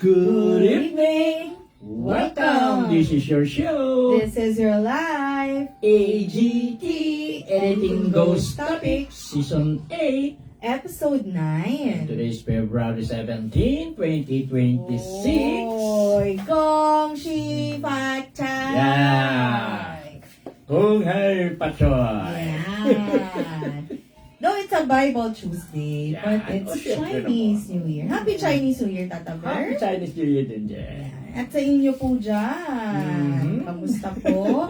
Good evening! Welcome! This is your show! This is your life. AGT Anything Goes Topic Season 8. Episode 9. Today is February 17, 2026. Oy, Gong Shi Fa Chai. Yeah. Kung hai pachoy. Yan. Though it's a Bible Tuesday, Yeah. but it's Oh, syempre Chinese naman. New Year. Happy Chinese New Year, Tata Happy Bear. Chinese New Year din dyan. At sa inyo po dyan. Kamusta po?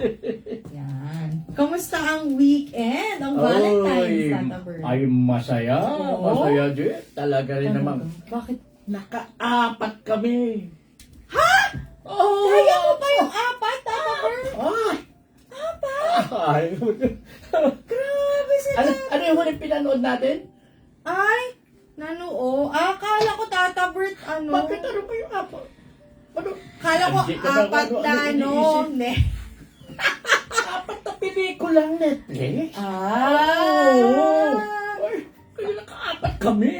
Yan. Kamusta ang weekend? Ang Valentine's, Tata Bear? Ay masaya. Oo. Masaya din. Talaga rin Ano naman. ba? Bakit? Naka-apat kami. Ha? Oh! Kaya mo pa yung apat, Tata Bear? Ah! Apat? Ay, Grabe sila. ano yung huling pinanood natin? Ay, akala ko Tata Bert, Bakit ano ba yung apat? Ano? Kala ko Hindi ka ba apat ano na, iniisip? ne. Apat na pelikulang Netflix? Ah! Ay, kaya naka-apat kami.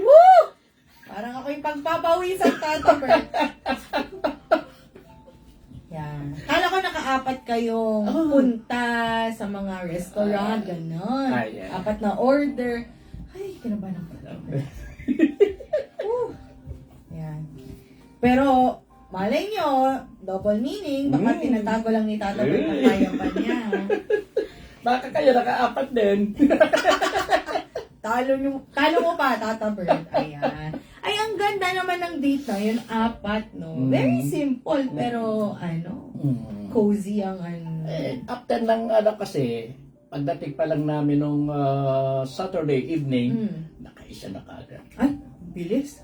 Woo! Parang ako yung pagpapawisan, Tata Bert. Yan. Kala ko nakaapat kayong punta sa mga restaurant, gano'n. Ay, yeah. Apat na order. Ay, kinabahan ako. Woo! Yan. Pero, malay nyo, double meaning, baka tinatago lang ni Tata Bert ang kaya pa niya. Baka kayo naka-apat din. Talo mo pa, Tata Bert. Ayan. Ay, ang ganda naman ng date na yun, apat, no? Very simple, pero, cozy ang After ng kasi, pagdating pa lang namin nung Saturday evening, nakaisa na kaagad. Ay, bilis.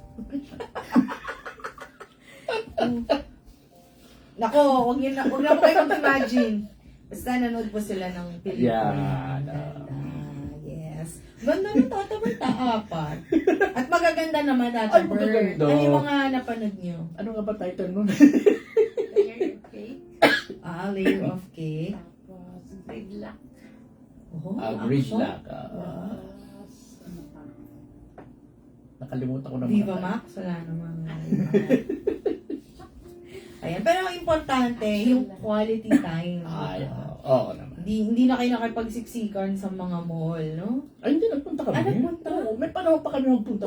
Nako, huwag na po kayo mag-imagine. Basta nanood po sila ng pelikula. Yan. Yes. Ganda na Tata Bert, apat. At magaganda naman Tata Ay, Bert. magaganda. Ano yung mga napanood nyo? Ano nga ba title nun? Layer of Cake. Tapos, Gridlock. Oh, Gridlock. Ano pa? Nakalimutan ko naman. Viva Max, wala naman. Ayan, pero ang importante, yung quality time. Ay, oo naman. Hindi na kayo nakipagsiksikan sa mga mall, no? Ay, hindi nagpunta kami. Nagpunta? Oo, may panahon pa kami nagpunta.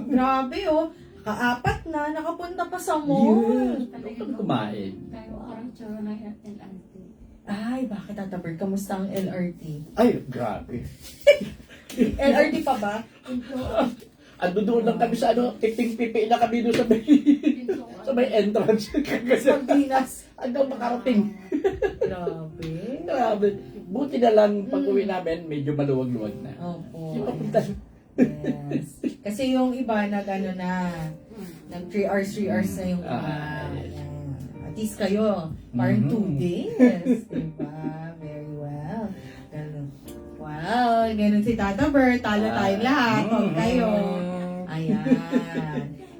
Grabe, oh. Kaapat na, nakapunta pa sa mall. Kami kumain. Tayo parang tsura ng LRT. Ay, bakit Tata Bert? Kamusta ang LRT? Ay, grabe. LRT pa ba? Ando doon lang kami sa tiping-pipi na kami doon sa may entrance. Pagdinas. Hanggang makarating. Grabe. Grabe. Buti na lang pag uwi namin, medyo maluwag-luwag na. Opo. Yung papunta. Yes. Kasi yung iba nag 3 hours na yung iba. Ayan. At least kayo, parang 2 days. Diba? Very well. Ganun. Wow, ganun si Tata Bert. Talo tayong lahat. Huwag kayo. Ayan.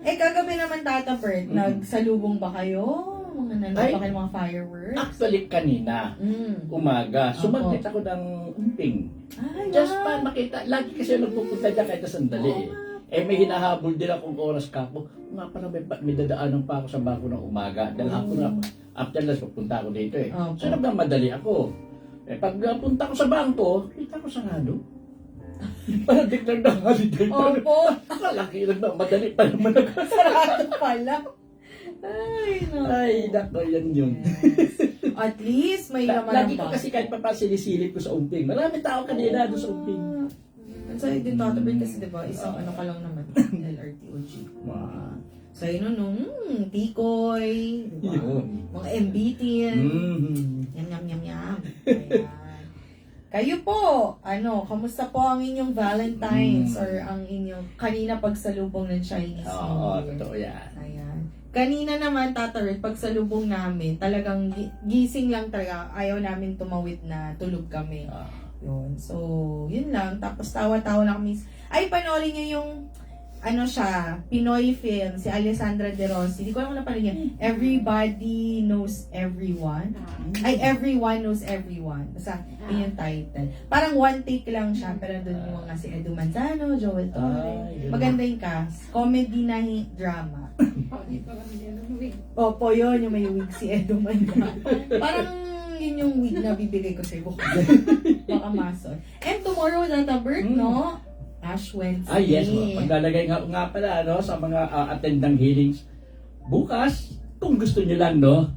Kagabi naman Tata Bert, nagsalubong ba kayo? Mga nanood ba kayo ng mga fireworks? Actually, kanina, umaga, sumaglit ako ng umping. Ay, Just wow. para makita, lagi kasi nagpupunta dyan kahit na sandali may hinahabol din akong oras ka ako. Nga pala may dadaanan pa ako sa bangko ng umaga. Dahil ako na, after last, pupunta ako dito So nagmamadali ako. Pag punta ko sa bangko, kita ko sarado. Parang declare na holiday. Opo. Kalaki nagmamadali pa naman ako. Sarado pala. Ay, nako, yan yun. Yes. At least may laman Lagi ng ko bag. kasi kahit pa sinisilip ko sa umping. Marami tao kanina doon sa umping. Ang sa'yo din Tata Bert kasi diba, isang ano ka lang naman, LRTOG. Wow. Sa'yo nung tikoy, diba? Yun. Mga MBT. Yam, yam, yam, yam. Ayan. Kayo po, kamusta po ang inyong Valentine's or ang inyong kanina pagsalubong ng Chinese New Oo, Year? totoo yan. Ayan. Kanina naman, Tata Bert, pagsalubong namin, talagang gising lang talaga. Ayaw namin tumawid na tulog kami. Yun. So, yun lang. Tapos tawa-tawa lang kami. Ay, panoorin nyo yung ano siya, Pinoy film, si Alessandra De Rossi. Hindi ko alam kung napanood yan. Everybody Knows Everyone. Ay, Everyone Knows Everyone. Basta, yun yung title. Parang one take lang siya, pero doon yung mga si Edu Manzano, Joel Torre. Ay, yun. Maganda yung cast. Comedy na drama. Oh, di pa kami yan. Opo, yun, yung may wig si Edu Manzano. Parang yun yung wig na bibigay ko sa'yo. Baka mason. And tomorrow, Tata Bert, no? Ash Wednesday. Yes, maglalagay nga pala no, sa mga attendang healings. Bukas, kung gusto niyo lang, no,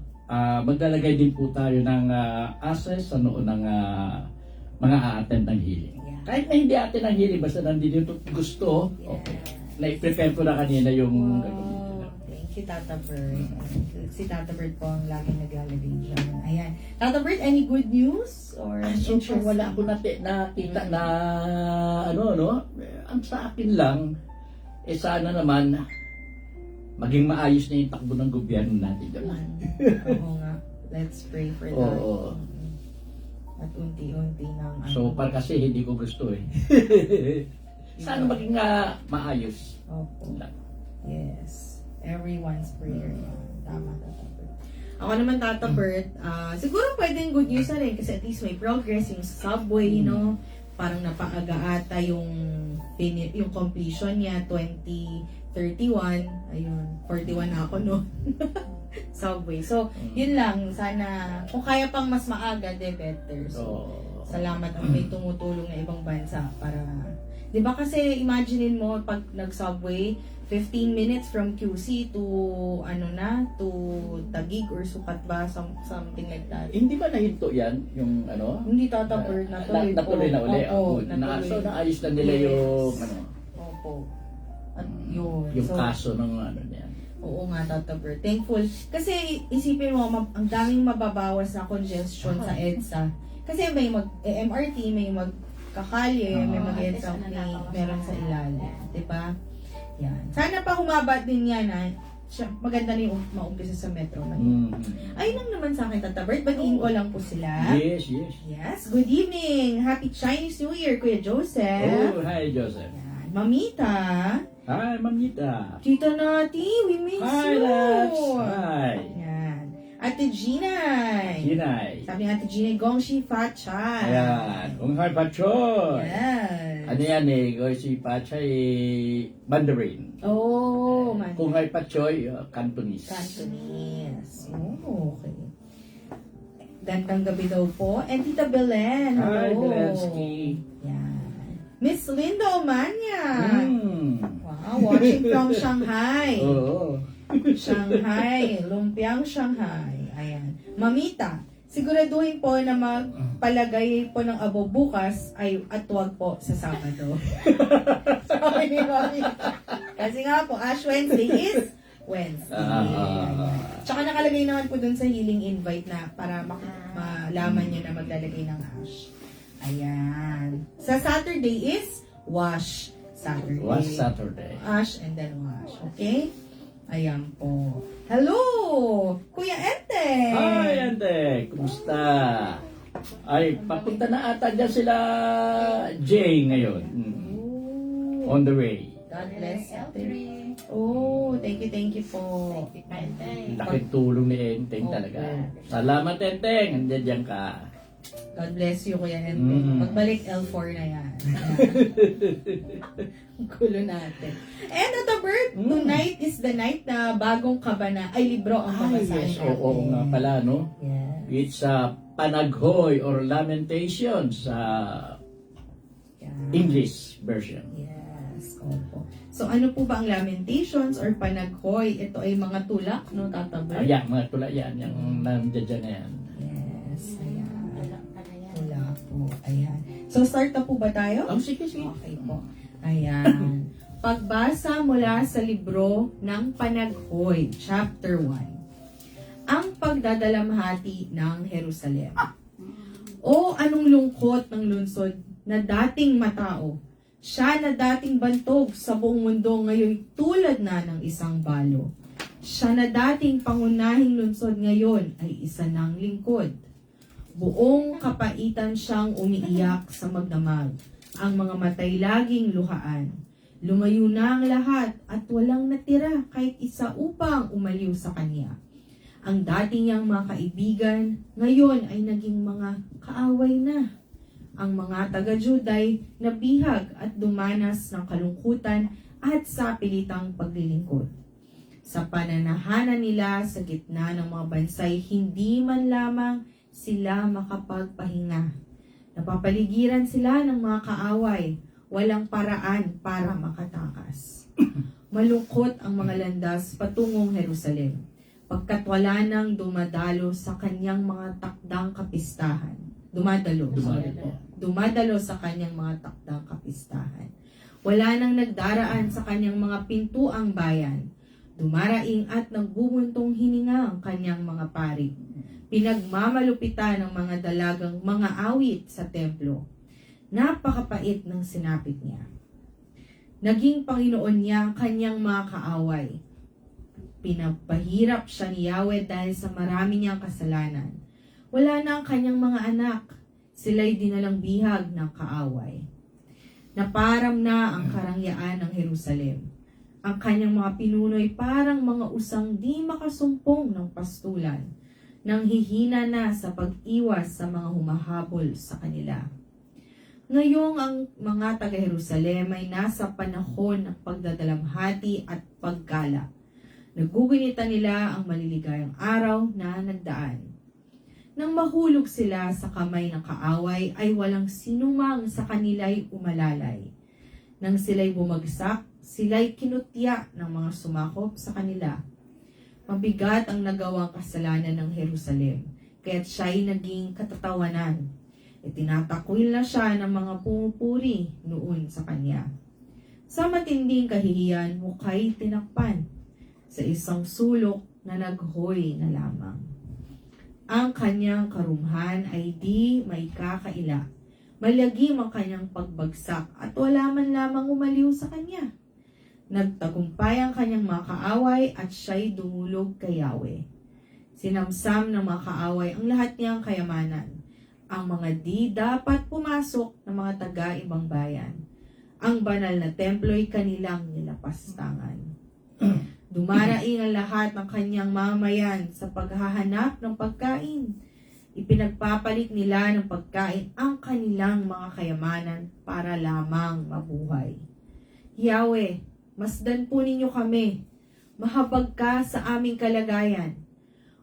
maglalagay din po tayo ng access sa noon ng mga a-attend ng healing. Yeah. Kahit na hindi attend ng healing, basta nandito gusto, okay. Na-prepare ko na kanina yung... Thank you, Tata Bert. Si Tata Bert po ang laging naglalagay dyan. Ayan. Tata Bert, any good news? Or So wala ako nakita na ano, no? Ang sa akin lang, sana naman maging maayos na yung takbo ng gobyerno natin. Diba? Oo nga. Let's pray for that. Oo. At unti-unti nang So, par kasi hindi ko gusto eh. Sana maging maayos. Opo. Yes. Everyone's prayer. Tama, Tata Bert. Ako naman, Tata Bert, siguro pwedeng good news na rin kasi at least may progress yung subway, no? Parang napaaga ata yung completion niya, 2031. Ayun, 41 na ako, no? Subway. So, yun lang. Sana, kung kaya pang mas maaga, de better. So, salamat ang may tumutulong na ibang bansa para... Di ba kasi, imaginein mo, pag nag-subway, 15 minutes from QC to, to Taguig or Sukat ba? Something like that. Hindi ba nahinto yan? Yung ano? Hindi, Tata Bert, natuloy po. Natuloy na uli. Opo, So, naayos na nila yung ano? Opo. At yun. Yung So, kaso ng ano niyan. oo nga, Tata Bert. Thankful. Kasi isipin mo, ang daming mababawas na congestion sa EDSA. Kasi may MRT, may magkakalye, may mag-EDSA, meron sa ilalim. Diba? Yan. Sana pa humaba din yan, ha? Maganda na yung maumpisa sa Metro Manila. Ayun lang naman sa akin, Tata Bert. Batiin ko lang po sila. Yes. Yes. Good evening. Happy Chinese New Year, Kuya Joseph. Oh, hi, Joseph. Yan. Mamita. Hi, Mamita. Tita Nati, we miss Hi, you. Lads. Hi. Yan. Ate Ginay. Ginay. Sabi ni Ate Ginay, Gongshi Fachay. Ayan. Kung hi, Pachoy. Yes. Ano yan eh, si Pachay Mandarin. Oh, man. Kung hi, Pachoy, Cantonese. Cantonese. Oh, okay. Gandang gabi daw po. And Tita Belen. Hi, Hello. Belensky. Yan. Miss Linda Omania. Wow, watching from Shanghai. Oo. Shanghai. Lumpiang Shanghai. Ayan. Mamita, siguraduhin po na magpalagay po ng abo bukas at wag po sa Sabado. Sabi ni Mamita. Kasi nga po, Ash Wednesday is Wednesday. Ayan. Tsaka nakalagay naman po dun sa healing invite na para malaman nyo na maglalagay ng ash. Ayan. Sa Saturday is Wash Saturday. Was Saturday. Ash and then wash. Okay? Ayan po. Hello! Kuya Ente! Hi, Ante. Kumusta? Ay, papunta na ata dyan sila Jay ngayon. Oh, On the way. God bless Ente. L3. Oh, thank you po. Laking tulong ni Enteng talaga. Salamat, Enteng. Andiyan dyan ka. God bless you, Kuya Ente. Pagbalik L4 na yan. Ang gulo natin. And Tata Bert, tonight is the night na bagong kabana ay libro ang babasahin Yes. Oo nga pala, no? Yes. It's Panaghoy or Lamentations sa Yeah. English version. Yes. Opo. So ano po ba ang Lamentations or Panaghoy? Ito ay mga tulak, no, Tata Bert? Ayan, mga tula yan. Yung nandiyan dyan na yan. Yes. Ayan. Tula po. Ayan. So start na po ba tayo? Oh, sige. Okay po. Ayan. Pagbasa mula sa libro ng Panaghoy, Chapter 1. Ang pagdadalamhati ng Jerusalem. O anong lungkot ng lungsod na dating matao. Siya na dating bantog sa buong mundo ngayon tulad na ng isang balo. Siya na dating pangunahing lungsod ngayon ay isa ng lingkod. Buong kapaitan siyang umiiyak sa magdamag. Ang mga matay laging luhaan. Lumayo na ang lahat at walang natira kahit isa upang umaliw sa kanya. Ang dati niyang mga kaibigan, ngayon ay naging mga kaaway na. Ang mga taga-Juday nabihag at dumanas ng kalungkutan at sa pilitang paglilingkod. Sa pananahanan nila sa gitna ng mga bansay, hindi man lamang sila makapagpahinga. Napapaligiran sila ng mga kaaway, walang paraan para makatakas. Malungkot ang mga landas patungong Jerusalem, pagkat wala nang dumadalo sa kanyang mga takdang kapistahan. Dumadalo sa kanyang mga takdang kapistahan. Wala nang nagdaraan sa kanyang mga pintuang bayan. Dumaraing at nagbubuntong hininga ang kanyang mga pari. Pinagmamalupitan ng mga dalagang mga awit sa templo. Napakapait ng sinapit niya. Naging Panginoon niya ang kanyang mga kaaway. Pinapahirap siya ni Yahweh dahil sa marami niyang kasalanan. Wala na ang kanyang mga anak. Sila'y dinalang bihag ng kaaway. Naparam na ang karangyaan ng Jerusalem. Ang kanyang mga pinuno'y parang mga usang di makasumpong ng pastulan, nang hihina na sa pag-iwas sa mga humahabol sa kanila. Ngayong ang mga taga-Jerusalem ay nasa panahon ng pagdadalamhati at paggala. Nagugunita nila ang maliligayang araw na nagdaan. Nang mahulog sila sa kamay ng kaaway, ay walang sinumang sa kanila'y umalalay. Nang sila'y bumagsak, sila'y kinutya ng mga sumakop sa kanila. Mabigat ang nagawang kasalanan ng Jerusalem, kaya't siya'y naging katatawanan. Itinatakwil na siya ng mga pumupuri noon sa kanya. Sa matinding kahihiyan, mukha'y tinakpan sa isang sulok na naghoy na lamang. Ang kanyang karumhan ay di may kakaila. Malagim ang kanyang pagbagsak at wala man lamang umaliw sa kanya. Nagtagumpay ang kanyang mga kaaway at siya'y dumulog kay Yahweh. Sinamsam ng mga kaaway ang lahat niyang kayamanan. Ang mga di dapat pumasok ng mga taga-ibang bayan. Ang banal na templo'y kanilang nilapastangan. Dumaraing ang lahat ng kanyang mamayan sa paghahanap ng pagkain. Ipinagpapalit nila ng pagkain ang kanilang mga kayamanan para lamang mabuhay. Yahweh, masdan po ninyo kami. Mahabag ka sa aming kalagayan.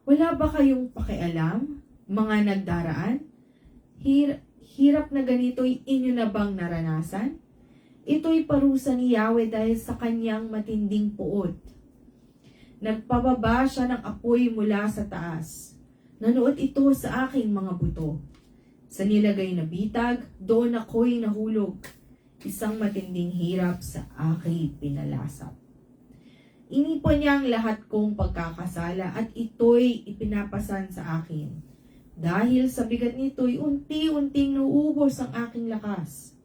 Wala ba kayong pakialam, mga nagdaraan? Hirap na ganito'y inyo na bang naranasan? Ito'y parusa ni Yahweh dahil sa kanyang matinding puot. Nagpababa siya ng apoy mula sa taas. Nanuot ito sa aking mga buto. Sa nilagay na bitag, doon ako'y nahulog. Isang matinding hirap sa aking pinalasap. Inipon niya ang lahat kong pagkakasala at ito'y ipinapasan sa akin. Dahil sa bigat nito'y unti-unting nauubos ang aking lakas.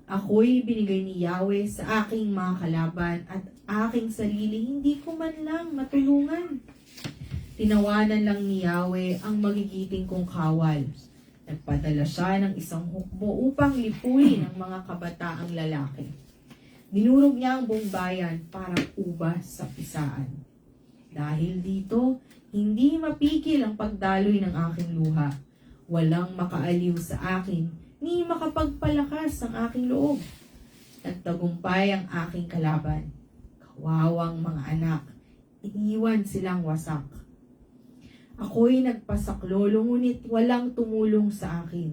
Ako'y binigay ni Yahweh sa aking mga kalaban at aking sarili hindi ko man lang matulungan. Tinawanan lang ni Yahweh ang magigiting kong kawal. Nagpadala siya ng isang hukbo upang lipuin ang mga kabataang lalaki. Dinurog niya ang buong bayan para ubas sa pisaan. Dahil dito, hindi mapigil ang pagdaloy ng aking luha. Walang makaaliw sa akin, ni makapagpalakas ang aking loob. Nagtagumpay ang aking kalaban. Kawawang mga anak, iniwan silang wasak. Ako'y nagpasaklolo ngunit walang tumulong sa akin.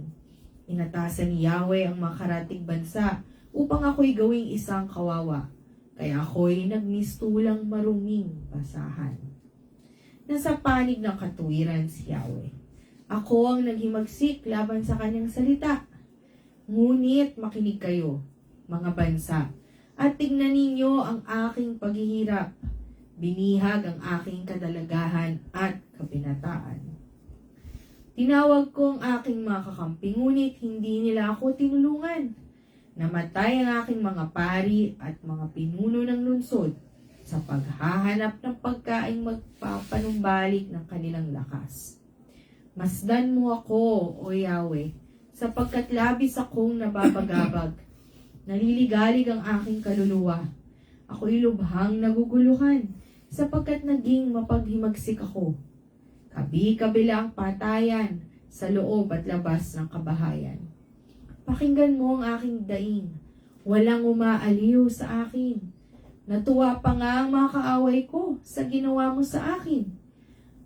Inatasan ni Yahweh ang mga karatig bansa upang ako'y gawing isang kawawa. Kaya ako'y nagmistulang maruming basahan. Nasa panig ng katuwiran si Yahweh. Ako ang naghimagsik laban sa kanyang salita. Ngunit makinig kayo, mga bansa, at tignan ninyo ang aking paghihirap. Binihag ang aking kadalagahan at kabinataan. Tinawag ko ang aking mga kakampi, ngunit hindi nila ako tinulungan. Namatay ang aking mga pari at mga pinuno ng lungsod sa paghahanap ng pagkaing magpapanumbalik ng kanilang lakas. Masdan mo ako, O Yahweh, sapagkat labis akong nababagabag. naliligalig ang aking kaluluwa. Ako'y lubhang naguguluhan, sapagkat naging mapaghimagsik ako. Kabi-kabila ang patayan, sa loob at labas ng kabahayan. Pakinggan mo ang aking daing, walang umaaliw sa akin. Natuwa pa nga ang mga kaaway ko sa ginawa mo sa akin.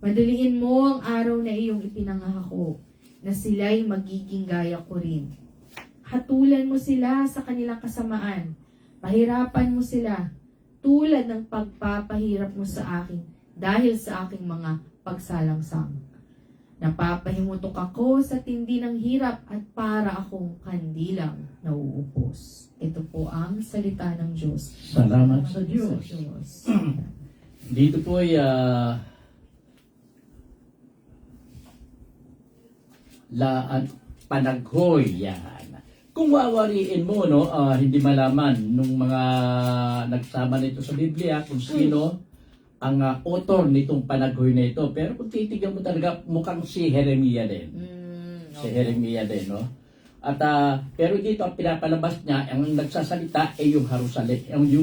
Madaliin mo ang araw na iyong ipinangako, na sila'y magiging gaya ko rin. Hatulan mo sila sa kanilang kasamaan, pahirapan mo sila, tulad ng pagpapahirap mo sa akin, dahil sa aking mga pagsalangsang. Napapahimutok ako sa tindi ng hirap at para akong kandilang nauupos. Ito po ang salita ng Diyos. Salamat sa Diyos. Dito po ay panaghoy yan. Kung wawariin mo, no, hindi malaman nung mga nagsama nito sa Biblia kung sino ang author nitong panaghoy na ito. Pero kung titignan mo talaga, mukhang si Jeremiah din. Si Jeremiah din, no? At pero dito ang pinapalabas niya, ang nagsasalita ay yung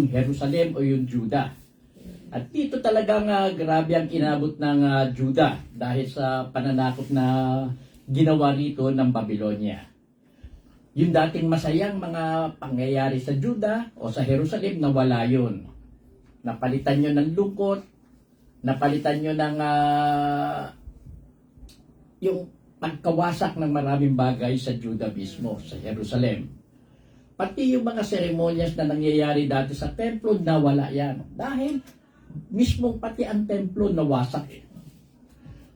Jerusalem o yung Judah. At dito talagang grabe ang inabot ng Judah dahil sa pananakop na ginawa rito ng Babylonia. Yung dating masayang mga pangyayari sa Judah o sa Jerusalem, nawala yun. Napalitan nyo ng lungkot, napalitan nyo ng yung pagkawasak ng maraming bagay sa Judah mismo, sa Jerusalem. Pati yung mga seremonyas na nangyayari dati sa templo, nawala yan. Dahil mismong pati ang templo nawasak.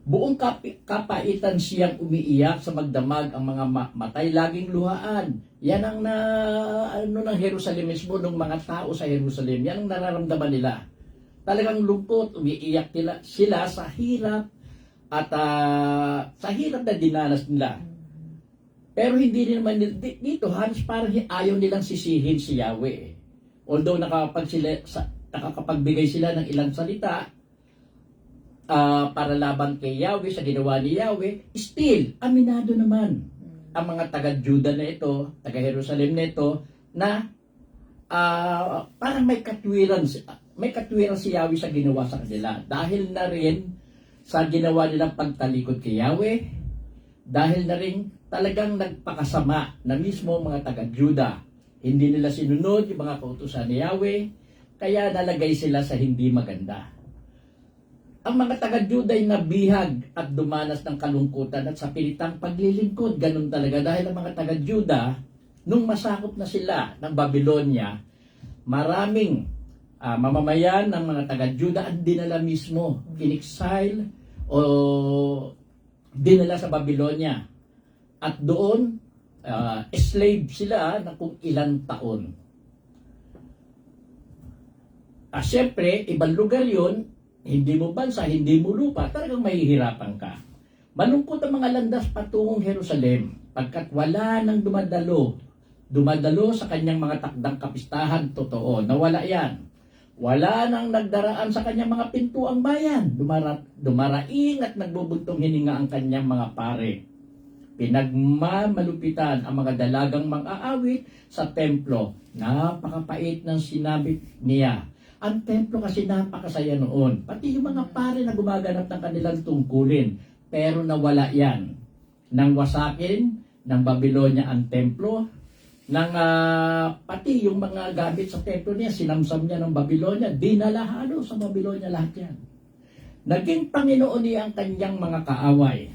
Buong kapaitan siyang umiiyak sa magdamag ang mga matay laging luhaan. Yan ang ng Jerusalem mismo, ng mga tao sa Jerusalem. Yan ang nararamdaman nila. Talagang lungkot, umiiyak sila sa hirap at sa hirap na dinanas nila. Pero hindi naman dito, halos parang ayaw nilang sisihin si Yahweh. Although nakakapagbigay sila ng ilang salita para laban kay Yahweh sa ginawa ni Yahweh, still, aminado naman ang mga taga-Judah na ito, taga-Jerusalem na ito, na parang may katwiran si Yahweh sa ginawa sa kanila. Dahil na rin sa ginawa nilang pagtalikod kay Yahweh, dahil na rin talagang nagpakasama na mismo mga taga-Judah. Hindi nila sinunod yung mga kautusan ni Yahweh, kaya nalagay sila sa hindi maganda. Ang mga taga-Judah ay nabihag at dumanas ng kalungkutan at sa pilitang paglilingkod. Ganun talaga dahil ang mga taga-Judah, nung masakop na sila ng Babylonia, maraming mamamayan ng mga taga-Judah ang dinala mismo, in-exile o dinala sa Babylonia. At doon, slave sila na kung ilang taon. Siyempre, ibang lugar yun, hindi mo bansa, hindi mo lupa, talagang mahihirapan ka. Malungkot ang mga landas patungong Jerusalem, pagkat wala nang dumadalo sa kanyang mga takdang kapistahan, totoo, nawala yan. Wala nang nagdaraan sa kanyang mga pintuang bayan, dumaraing at nagbubuntong hininga ang kanyang mga pare. Pinagmamalupitan ang mga dalagang mang-aawit sa templo, napakapait ng sinabi niya. Ang templo kasi napakasaya noon. Pati yung mga pare na gumaganap ng kanilang tungkulin. Pero nawala yan. Nang wasakin ng Babylonia ang templo, pati yung mga gamit sa templo niya, sinamsam niya ng Babylonia, dinala halo sa Babylonia lahat yan. Naging Panginoon niya ang kanyang mga kaaway.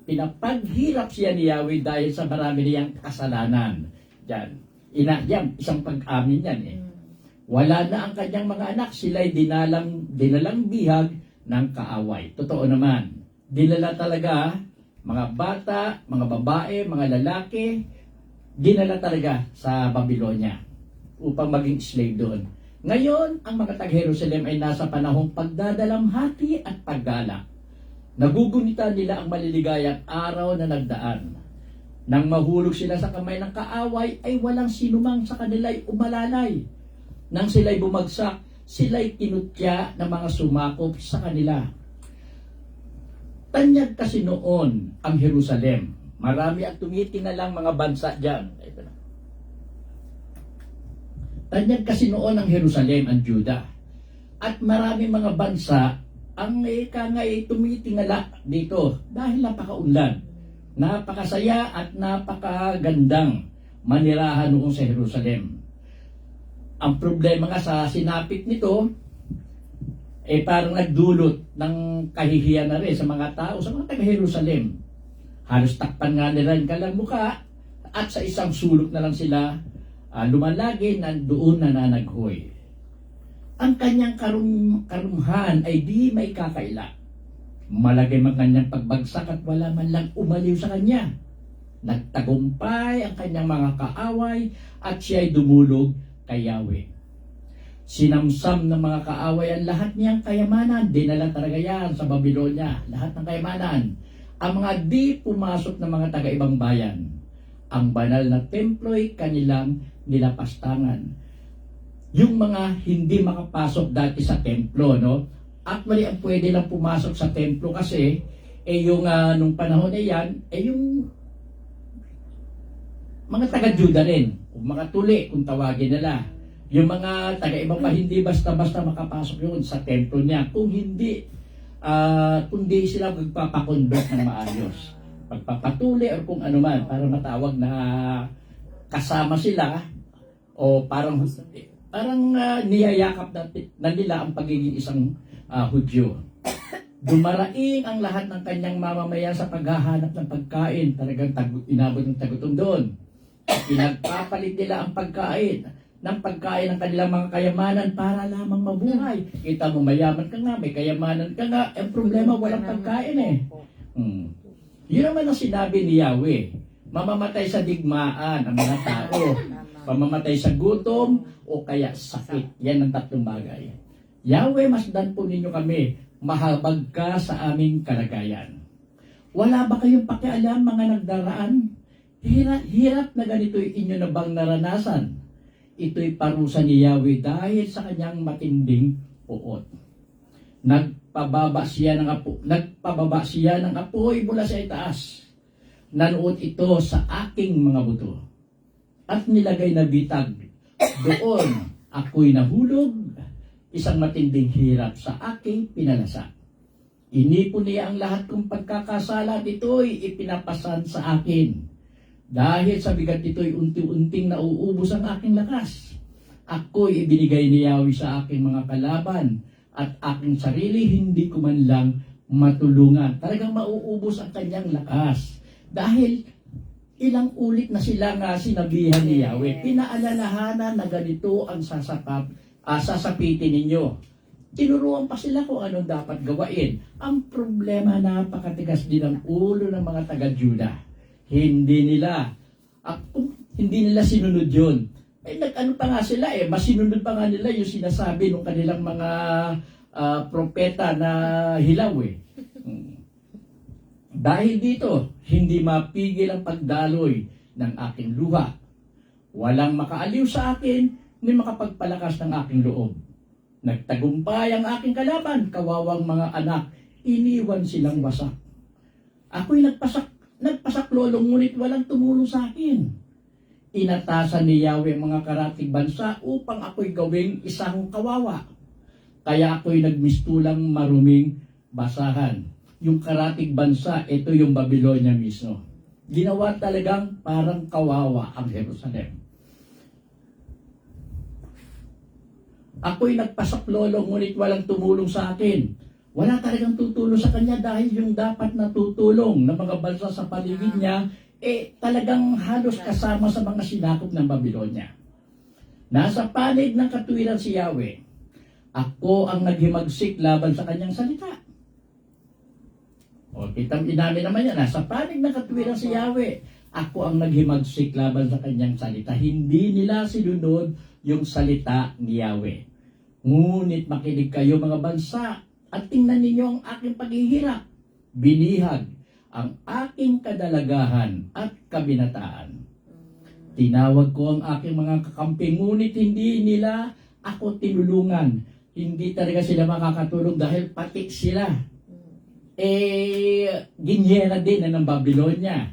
Pinapaghirap siya ni Yahweh dahil sa marami niyang kasalanan. Yan, isang pag-amin yan eh. Wala na ang kanyang mga anak, sila'y dinalang bihag ng kaaway. Totoo naman. Dinala talaga mga bata, mga babae, mga lalaki, dinala talaga sa Babylonia upang maging slave doon. Ngayon, ang mga taga-Jerusalem ay nasa panahong pagdadalamhati at paggalak. Nagugunita nila ang maliligayang araw na nagdaan. Nang mahulog sila sa kamay ng kaaway, ay walang sinumang sa kanila'y umalalay. Nang sila'y bumagsak, sila'y tinutya ng mga sumakop sa kanila. Tanyag kasi noon ang Jerusalem. Marami at tumitingalang mga bansa dyan. Tanyag kasi noon ang Jerusalem, ang Juda. At marami mga bansa ang tumitingala dito dahil napakaunlad, napakasaya at napakagandang manirahan noon sa Jerusalem. Ang problema nga sa sinapit nito, parang nagdulot ng kahihiyan na rin sa mga tao, sa mga taga-Jerusalem. Halos takpan nga nila yung kalang mukha at sa isang sulok na lang sila lumalagi na doon nananaghoy. Ang kanyang karumhan ay di may kakaila. Malagay ang kanyang pagbagsak at wala man lang umaliw sa kanya. Nagtagumpay ang kanyang mga kaaway at siya'y dumulog kay Yahweh. Sinamsam ng mga kaaway ang lahat niyang kayamanan. Dinala talaga yan sa Babylonia. Lahat ng kayamanan. Ang mga di pumasok ng mga taga-ibang bayan. Ang banal na templo'y kanilang nilapastangan. Yung mga hindi makapasok dati sa templo, no? Actually, ang pwede lang pumasok sa templo kasi, yung nung panahon na yan, yung mga taga-Juda rin, o mga tuli kung tawagin nila. Yung mga taga-ibang pa, hindi basta-basta makapasok yun sa templo niya. Kung hindi, kundi sila magpapakondok ng maayos. Pagpapatuli o kung ano man, para matawag na kasama sila, o parang niyayakap na nila ang pagiging isang Hudyo. Dumaraing ang lahat ng kanyang mamamayan sa paghahanap ng pagkain. Talagang inabot ng tagutom doon. Pinagpapalit nila ang pagkain ng kanilang mga kayamanan para lamang mabuhay. Kita mo, mayaman ka nga, may kayamanan ka nga. Ang problema, walang pagkain eh. Yun naman ang sinabi ni Yahweh. Mamamatay sa digmaan ang mga tao. Pamamatay sa gutom o kaya sakit. Yan ang tatlong bagay. Yahweh, masdan po ninyo kami. Mahabag ka sa aming kalagayan. Wala ba kayong pakialam mga nagdaraan? Hirap na ganito'y inyo na bang naranasan? Ito'y parusa ni Yahweh dahil sa kanyang matinding puot. Nagpababa siya ng apoy mula sa itaas. Nanuot ito sa aking mga buto. At nilagay na bitag. Doon ako'y nahulog, isang matinding hirap sa aking pinalasa. Inipon niya ang lahat kong pagkakasala, ito'y ipinapasan sa akin. Dahil sa bigat nito'y unti-unting nauubos ang aking lakas. Ako'y ibinigay ni Yahweh sa aking mga kalaban at aking sarili hindi ko man lang matulungan. Talagang mauubos ang kanyang lakas. Dahil ilang ulit na sila nga sinabihan ni Yahweh, pinaalalahanan na ganito ang sasapitin ninyo. Tinuruan pa sila kung anong dapat gawain. Ang problema, napakatigas din ang ulo ng mga taga-Juda. Hindi nila sinunod yun. Nag-ano pa nga sila masinunod pa nga nila yung sinasabi ng kanilang mga propeta na hilaw Dahil dito, hindi mapigil ang pagdaloy ng aking luha. Walang makaaliw sa akin, ni makapagpalakas ng aking loob. Nagtagumpay ang aking kalaban, kawawang mga anak, iniwan silang wasak. Ako'y nagpasaklolong, ngunit walang tumulong sa akin. Inatasan ni Yahweh ang mga karatig bansa upang ako'y gawing isang kawawa. Kaya ako'y nagmistulang maruming basahan. Yung karatig bansa, ito yung Babylonia mismo. Ginawa talagang parang kawawa ang Jerusalem. Ako'y nagpasaklolong, ngunit walang tumulong sa akin. Wala talagang tutulong sa kanya dahil yung dapat na tutulong ng mga bansa sa paligid niya, talagang halos kasama sa mga sinakop ng Babylonia. Nasa panig ng katuwiran si Yahweh. Ako ang naghimagsik laban sa kanyang salita. O, inamin naman yan, nasa panig ng katuwiran si Yahweh. Ako ang naghimagsik laban sa kanyang salita. Hindi nila sinunod yung salita ni Yahweh. Ngunit makinig kayo mga bansa at tingnan ninyo ang aking paghihirap. Binihag ang aking kadalagahan at kabinataan. Tinawag ko ang aking mga kakampi, ngunit hindi nila ako tinulungan. Hindi talaga sila makakatulong dahil pati sila ginyera din ng Babylonia.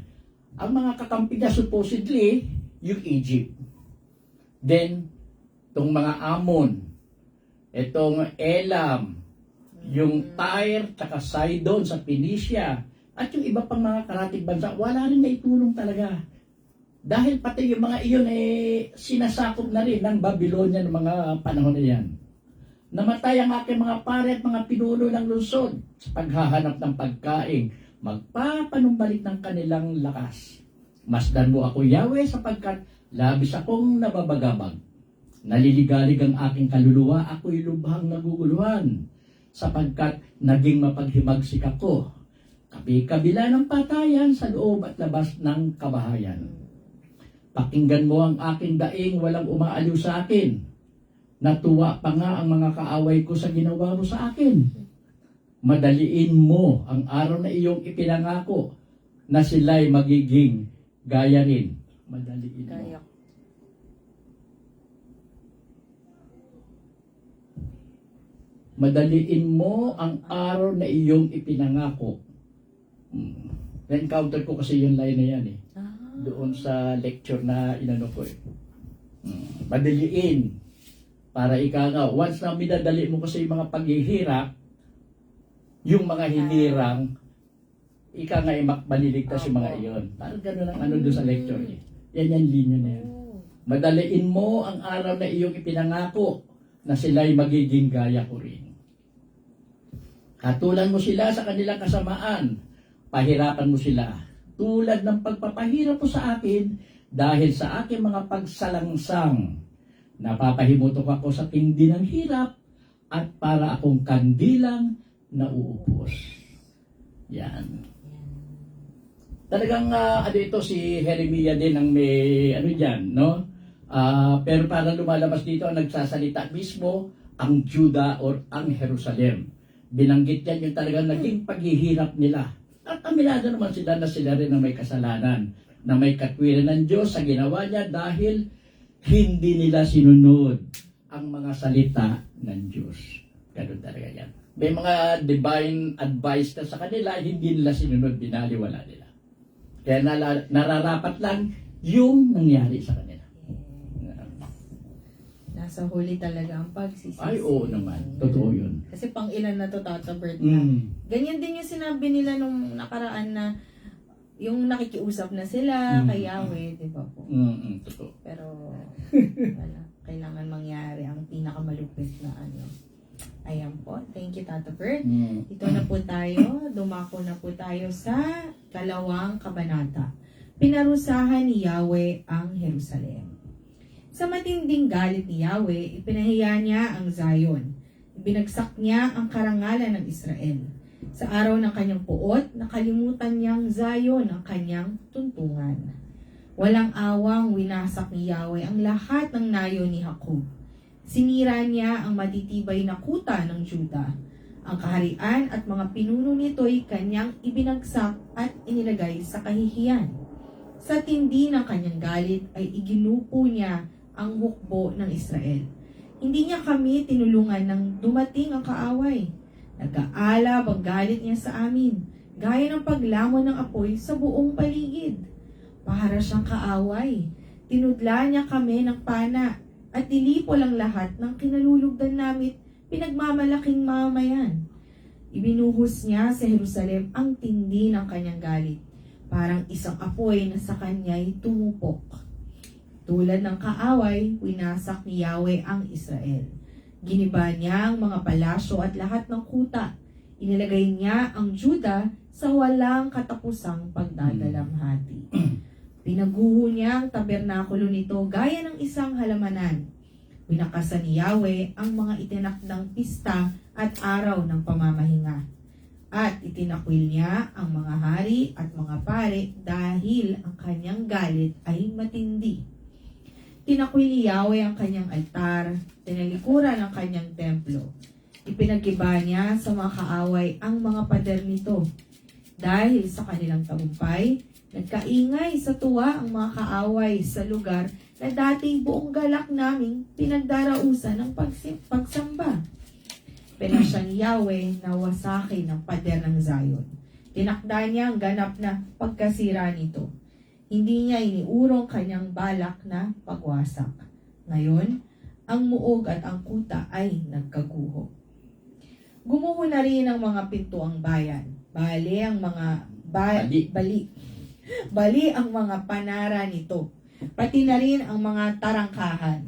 Ang mga kakampi niya supposedly yung Egypt. Then itong mga Amon, itong Elam, yung Tyre, tsaka Sidon sa Phoenicia, at yung iba pang mga karatig bansa, wala rin naitulong talaga. Dahil pati yung mga iyon sinasakop na rin ng Babylonia ng mga panahon na yan. Namatay ang aking mga pare at mga pinuno ng lungsod sa paghahanap ng pagkain, magpapanumbalik ng kanilang lakas. Masdan mo ako, Yahweh, sapagkat labis akong nababagabag. Naliligalig ang aking kaluluwa, ako'y lubhang naguguluhan, sapagkat naging mapaghimagsik ako. Kabi-kabila ng patayan sa loob at labas ng kabahayan. Pakinggan mo ang aking daing, walang umaaliw sa akin. Natuwa pa nga ang mga kaaway ko sa ginawa mo sa akin. Madaliin mo ang araw na iyong ipinangako na sila'y magiging gaya rin. Madaliin mo. Kaya. Madaliin mo ang araw na iyong ipinangako. Na-encounter ko kasi yung line na yan doon sa lecture na inano ko Madaliin. Para once na minadali mo kasi yung mga paghihirap, yung mga hinirang, maliligtas yung mga iyon. Parang gano'n ang doon sa lecture Yan linya na yan. Madaliin mo ang araw na iyong ipinangako na sila'y magiging gaya ko rin. Hatulan mo sila sa kanilang kasamaan. Pahirapan mo sila. Tulad ng pagpapahirap mo sa akin dahil sa aking mga pagsalangsang. Napapahimutok ako sa tindi ng hirap at para akong kandilang nauupos. Yan. Talagang ito si Jeremiah din ang may dyan, no? Pero para lumalabas dito ang nagsasalita mismo ang Juda or ang Jerusalem. Binanggit yan yung talagang naging paghihirap nila. At aminado naman sila na sila rin ang may kasalanan, na may katwiran ng Diyos sa ginawa niya dahil hindi nila sinunod ang mga salita ng Diyos. Ganun talaga yan. May mga divine advice na sa kanila, hindi nila sinunod, binaliwala nila. Kaya nararapat lang yung nangyari sa kanila. Nasa huli talaga ang pagsisisi. Ay, oo naman. Totoo yun. Kasi pang ilan na to, Tata Bert, na. Ganyan din yung sinabi nila nung nakaraan na yung nakikiusap na sila kay Yahweh, di ba po? Totoo. Pero wala. Kailangan mangyari ang pinakamalupit na Ayan po. Thank you, Tata Bert. Ito na po tayo. Dumako na po tayo sa 2 kabanata. Pinarusahan ni Yahweh ang Jerusalem. Sa matinding galit ni Yahweh, ipinahiya niya ang Zion. Ibinagsak niya ang karangalan ng Israel. Sa araw ng kanyang puot, nakalimutan niyang Zion ang kanyang tuntungan. Walang awang winasak ni Yahweh ang lahat ng nayo ni Jacob. Sinira niya ang matitibay na kuta ng Juda. Ang kaharian at mga pinuno nito'y kanyang ibinagsak at inilagay sa kahihiyan. Sa tindi ng kanyang galit ay iginupo niya ang hukbo ng Israel. Hindi niya kami tinulungan nang dumating ang kaaway. Nag-aalab ang galit niya sa amin, gaya ng paglamon ng apoy sa buong paligid. Para siyang kaaway. Tinudla niya kami ng pana at nilipol ang lahat ng kinalulugdan namin pinagmamalaking mamayan. Ibinuhos niya sa Jerusalem ang tindi ng kanyang galit, parang isang apoy na sa kanya'y tumupok. Tulad ng kaaway, winasak ni Yahweh ang Israel. Giniba niya ang mga palasyo at lahat ng kuta. Inilagay niya ang Juda sa walang katapusang pagdadalamhati. Pinaguho niya ang tabernakulo nito gaya ng isang halamanan. Winakasan ni Yahweh ang mga itinakdang pista at araw ng pamamahinga. At itinakwil niya ang mga hari at mga pare dahil ang kanyang galit ay matindi. Tinakwil ni Yahweh ang kanyang altar, tinalikuran ang kanyang templo. Ipinagiba niya sa mga kaaway ang mga pader nito. Dahil sa kanilang tagumpay, nagkaingay sa tuwa ang mga kaaway sa lugar na dating buong galak naming pinagdarausan ng pagsamba. Pinasya ni Yahweh na wasakin ang pader ng Zion. Tinakda niya ang ganap na pagkasira nito. Hindi niya iniurong kanyang balak na pagwasak. Ngayon, ang muog at ang kuta ay nagkaguho. Gumuho na rin ang mga pintuang bayan. Bali ang mga bali ang mga panara nito. Pati na rin ang mga tarangkahan.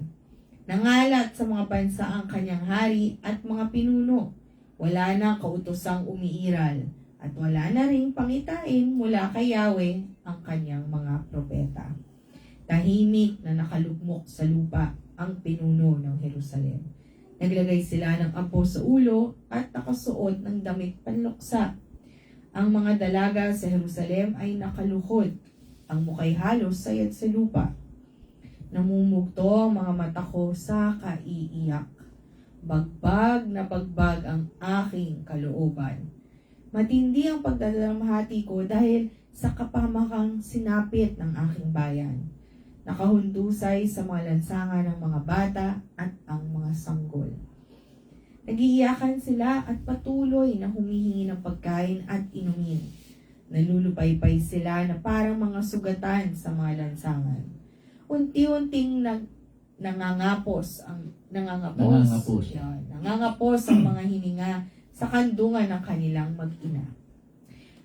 Nangalat sa mga bansa ang kanyang hari at mga pinuno. Wala na kautosang umiiral at wala na ring pangitain mula kay Yahweh ang kanyang mga propeta. Tahimik na nakalugmok sa lupa ang pinuno ng Jerusalem. Naglagay sila ng ampo sa ulo at nakasuot ng damit panluksa. Ang mga dalaga sa Jerusalem ay nakaluhod. Ang mukay halos sayad sa lupa. Namumugto ang mga mata ko sa kaiiyak. Bagbag na bagbag ang aking kalooban. Matindi ang pagdalamhati ko dahil sa kapamakang sinapit ng aking bayan. Nakahundusay sa mga lansangan ng mga bata at ang mga sanggol. Nagiiyakan sila at patuloy na humihingi ng pagkain at inumin. Nalulupaypay sila na parang mga sugatan sa mga lansangan. Unti-unting nangangapos ang mga hininga sa kandungan ng kanilang mag-ina.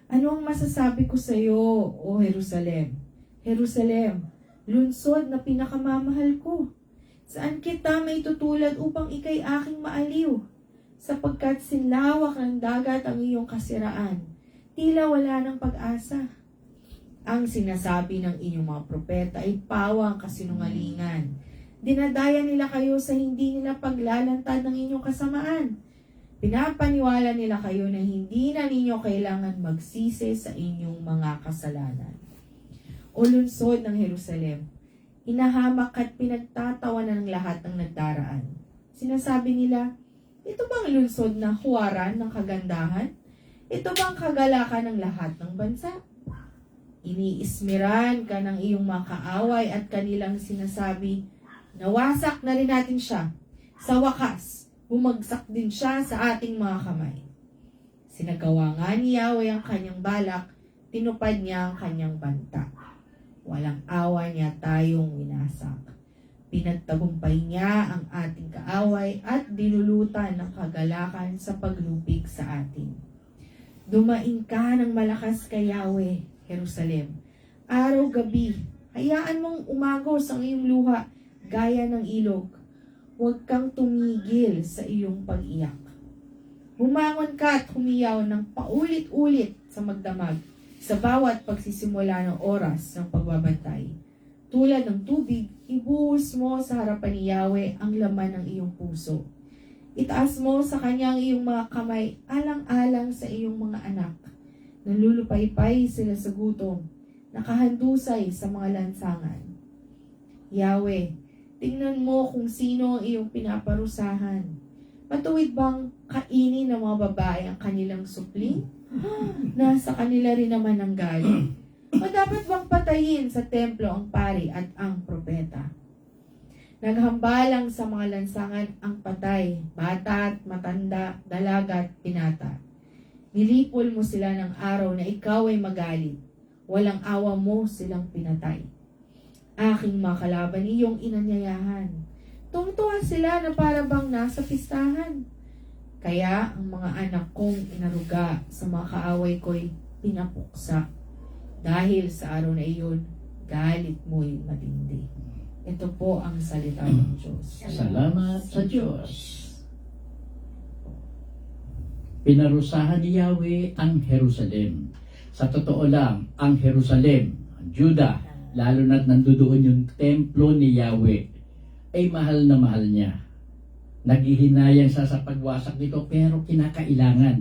Ano ang masasabi ko sa iyo, O Jerusalem? Jerusalem, lungsod na pinakamamahal ko. Saan kita may tutulad upang ikay aking maaliw? Sapagkat sinlawak ng dagat ang iyong kasiraan, tila wala ng pag-asa. Ang sinasabi ng inyong mga propeta ay pawang kasinungalingan. Dinadaya nila kayo sa hindi nila paglalantad ng inyong kasamaan. Pinapaniwala nila kayo na hindi na ninyo kailangan magsisi sa inyong mga kasalanan. O lungsod ng Jerusalem, inahamak at pinagtatawanan ng lahat ng nagdaraan. Sinasabi nila, ito bang lungsod na huwaran ng kagandahan? Ito bang kagalakan ng lahat ng bansa? Iniismiran ka ng iyong mga kaaway at kanilang sinasabi, nawasak na rin natin siya. Sa wakas, bumagsak din siya sa ating mga kamay. Sinagawa nga ni Yahweh ang kanyang balak, tinupad niya ang kanyang banta. Walang awa niya tayong winasak. Pinagtagumpay niya ang ating kaaway at dinulutan ng kagalakan sa paglupig sa atin. Dumaing ka ng malakas kay Yahweh, Jerusalem. Araw-gabi, hayaan mong umagos ang iyong luha gaya ng ilog. Huwag kang tumigil sa iyong pag-iyak. Bumangon ka at humiyaw ng paulit-ulit sa magdamag sa bawat pagsisimula ng oras ng pagbabantay. Tulad ng tubig, ibuhos mo sa harapan ni Yahweh ang laman ng iyong puso. Itaas mo sa kanya ang iyong mga kamay alang-alang sa iyong mga anak. Nalulupaypay sila sa gutom, nakahandusay sa mga lansangan. Yahweh, tingnan mo kung sino ang iyong pinaparusahan. Matuwid bang kainin ng mga babae ang kanilang supling? Nasa kanila rin naman ang galing. O dapat bang patayin sa templo ang pari at ang propeta? Naghambalang sa mga lansangan ang patay, bata at matanda, dalaga at pinata. Nilipol mo sila ng araw na ikaw ay magalit. Walang awa mo silang pinatay. Aking mga kalaban iyong inanyayahan. Tungtuwa sila na para bang nasa pistahan. Kaya ang mga anak kong inaruga sa mga kaaway ko'y pinapuksa. Dahil sa araw na iyon, galit mo'y matindi. Ito po ang salita ng Diyos. Salamat sa Diyos. Pinarusahan ni Yahweh ang Jerusalem. Sa totoo lang, ang Jerusalem, ang Judah, lalo na't nandoon yung templo ni Yahweh, ay mahal na mahal niya. Naghihinayang siya sa pagwasak nito, pero kinakailangan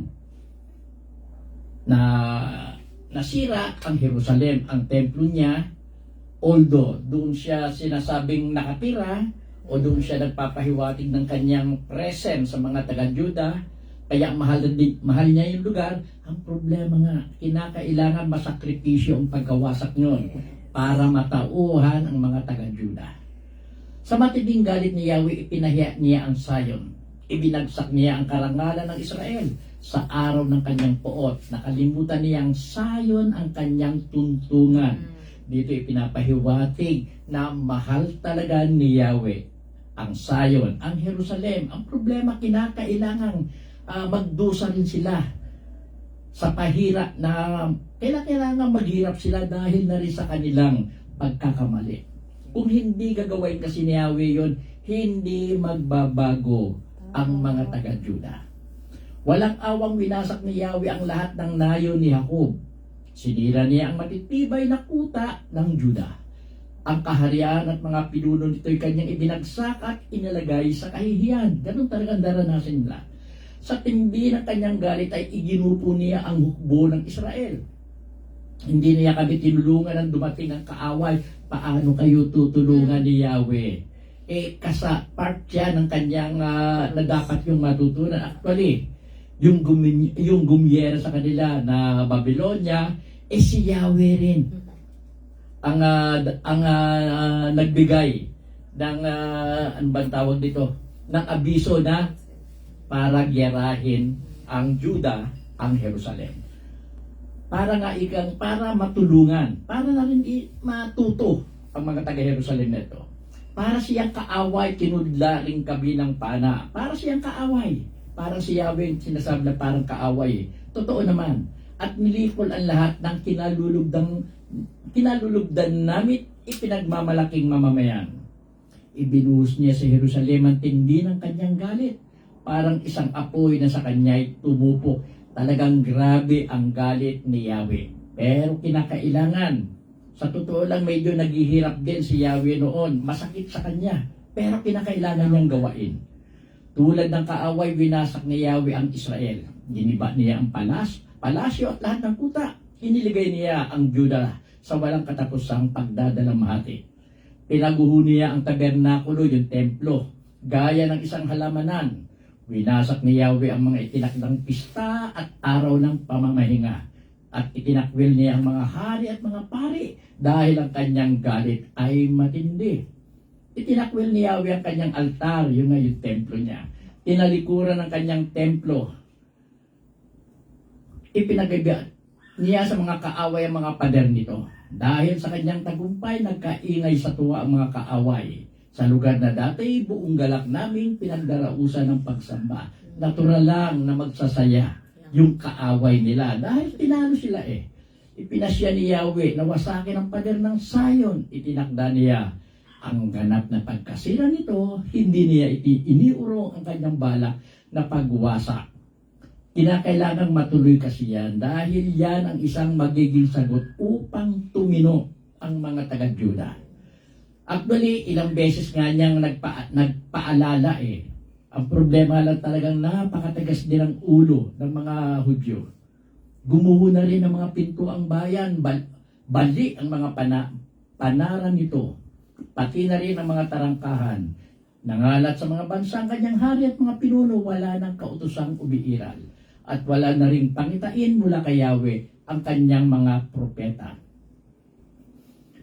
na nasira ang Jerusalem, ang templo niya, although doon siya sinasabing nakatira o doon siya nagpapahiwatig ng kanyang presence sa mga taga-Juda, kaya mahal niya yung lugar. Ang problema nga, kinakailangan masakripisyo ang pagkawasak nyon para matauhan ang mga taga-Juda. Sa matinding galit ni Yahweh, ipinahiya niya ang Zion. Ibinagsak niya ang karangalan ng Israel. Sa araw ng kanyang poot, nakalimutan niyang Zion ang kanyang tuntungan. Dito ipinapahiwatig na mahal talaga ni Yahweh ang Zion, ang Jerusalem. Ang problema, kinakailangang magdusa rin sila sa pahirap na kailangan maghirap sila dahil na rin sa kanilang pagkakamali. Kung hindi gagawin kasi ni Yahweh yun, hindi magbabago ang mga taga-Juda. Walang awang winasak ni Yahweh ang lahat ng nayon ni Jacob. Sinira niya ang matitibay na kuta ng Juda. Ang kaharian at mga pinuno nito'y kanyang ibinagsak at inilagay sa kahihiyan. Ganun talagang daranasin nila. Sa tindi ng kanyang galit ay iginupo niya ang hukbo ng Israel. Hindi niya kami tinulungan ng dumating ang kaaway. Paano kayo tutulungan ni Yahweh? Part yan ng kanyang na dapat yung matutunan. Actually, yung gumyera sa kanila na Babylonia, si Yahweh rin ang nagbigay ng ano ba tawag dito, ng abiso na para gyerahin ang Juda, ang Jerusalem. Para matulungan, para na rin matuto ang mga taga-Jerusalem nito. Para siyang kaaway, kinudla ring kabinang pana. Para siyang kaaway. Parang si Yahweh sinasabi na parang kaaway. Totoo naman. At nilipol ang lahat ng kinalulugdan namin ipinagmamalaking mamamayan. Ibinuhos niya sa Jerusalem ang tindi ng kanyang galit. Parang isang apoy na sa kanya'y tumupok. Talagang grabe ang galit ni Yahweh. Pero kinakailangan. Sa totoo lang, medyo naghihirap din si Yahweh noon. Masakit sa kanya. Pero kinakailangan niyang gawain. Tulad ng kaaway, winasak ni Yahweh ang Israel. Giniba niya ang palasyo at lahat ng kuta. Iniligay niya ang Juda sa walang katapusang pagdadalamhati. Pinaguho niya ang tabernakulo, yung templo, gaya ng isang halamanan. Winasak ni Yahweh ang mga itinakdang pista at araw ng pamamahinga. At itinakwil niya ang mga hari at mga pari dahil ang kanyang galit ay matindi. Itinakwil ni Yahweh ang kanyang altar, yung templo niya. Tinalikuran ng kanyang templo. Ipinagbibiyan niya sa mga kaaway ang mga pader nito. Dahil sa kanyang tagumpay, nagkaingay sa tuwa ang mga kaaway. Sa lugar na dati, buong galak namin pinagdarausan ng pagsamba. Natural lang na magsasaya yung kaaway nila dahil tinalo sila Ipinasya ni Yahweh na wasakin ang pader ng Zion. Itinakda niya ang ganap na pagkasira nito, hindi niya iniurong ang kanyang balak na pagwasak. Kinakailangang matuloy kasi yan dahil yan ang isang magiging sagot upang tumino ang mga taga-Juda. Actually, ilang beses nga niyang nagpaalala Ang problema lang talagang napakatigas din ang ulo ng mga Hudyo. Gumuho na rin ang mga pinto ang bayan, bali ang mga panaran nito, pati na rin ang mga tarangkahan. Nangalat sa mga bansa ang kanyang hari at mga pinuno, wala ng kautosang umiiral. At wala na rin pangitain mula kay Yahweh ang kanyang mga propeta.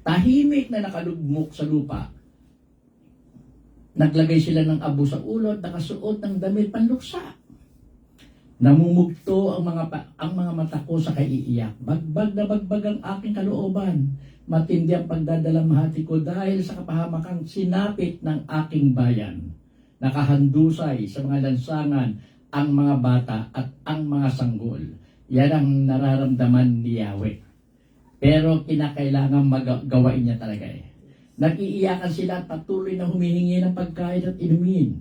Tahimik na nakalugmok sa lupa. Naglagay sila ng abo sa ulo at nakasuot ng damit panluksa. Namumugto ang mga mata ko sa kaiiyak. Bagbag na bagbag ang aking kalooban. Matindi ang pagdadalamhati ko dahil sa kapahamakang sinapit ng aking bayan. Nakahandusay sa mga lansangan ang mga bata at ang mga sanggol. Yan ang nararamdaman ni Yahweh. Pero kinakailangan gawain niya talaga Nag-iiyakan sila at patuloy na humihingi ng pagkain at inumin.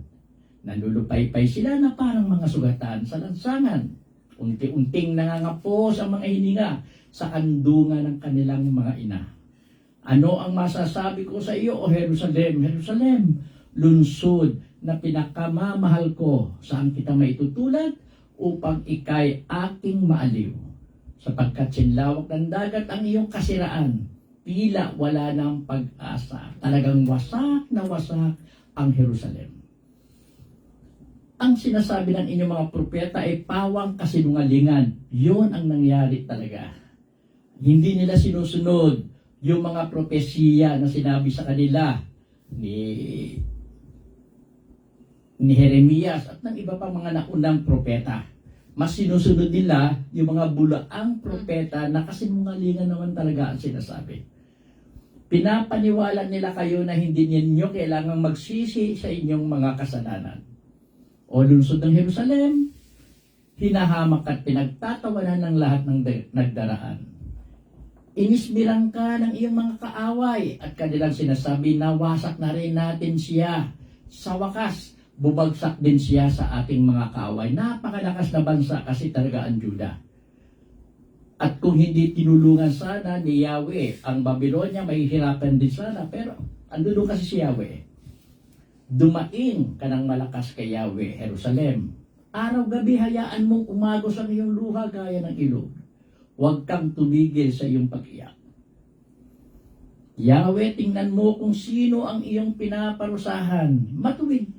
Nalulupaypay sila na parang mga sugatan sa lansangan. Unti-unting nangangapos ang mga hininga sa kandungan ng kanilang mga ina. Ano ang masasabi ko sa iyo, O Jerusalem? Jerusalem, lungsod na pinakamamahal ko, saan kita maitutulad upang ikay aking maaliw? Sapagkat sinlawak ng dagat ang iyong kasiraan, tila wala ng pag-asa. Talagang wasak na wasak ang Jerusalem. Ang sinasabi ng inyong mga propeta ay pawang kasinungalingan. Yun ang nangyari talaga. Hindi nila sinusunod yung mga propesiya na sinabi sa kanila ni Jeremias at ng iba pang mga naunang propeta. Mas sinusunod nila yung mga bulaang propeta na kasinungalingan naman talaga ang sinasabi. Pinapaniwala nila kayo na hindi ninyo kailangang magsisi sa inyong mga kasalanan. O lungsod ng Jerusalem, hinahamak at pinagtatawanan ng lahat ng nagdaraan. Inisbilang ka ng iyong mga kaaway at kanilang sinasabi na wasak na rin natin siya. Sa wakas, bumagsak din siya sa ating mga kaaway. Napakalakas na bansa kasi talaga ang Juda. At kung hindi tinulungan sana ni Yahweh ang Babylonia, mahihirapan din sana. Pero andun kasi si Yahweh. Dumaing ka ng malakas kay Yahweh, Jerusalem. Araw-gabi hayaan mong umagos ang iyong luha gaya ng ilog. Huwag kang tumigil sa iyong pag-iyak. Yahweh, tingnan mo kung sino ang iyong pinaparusahan. Matuwid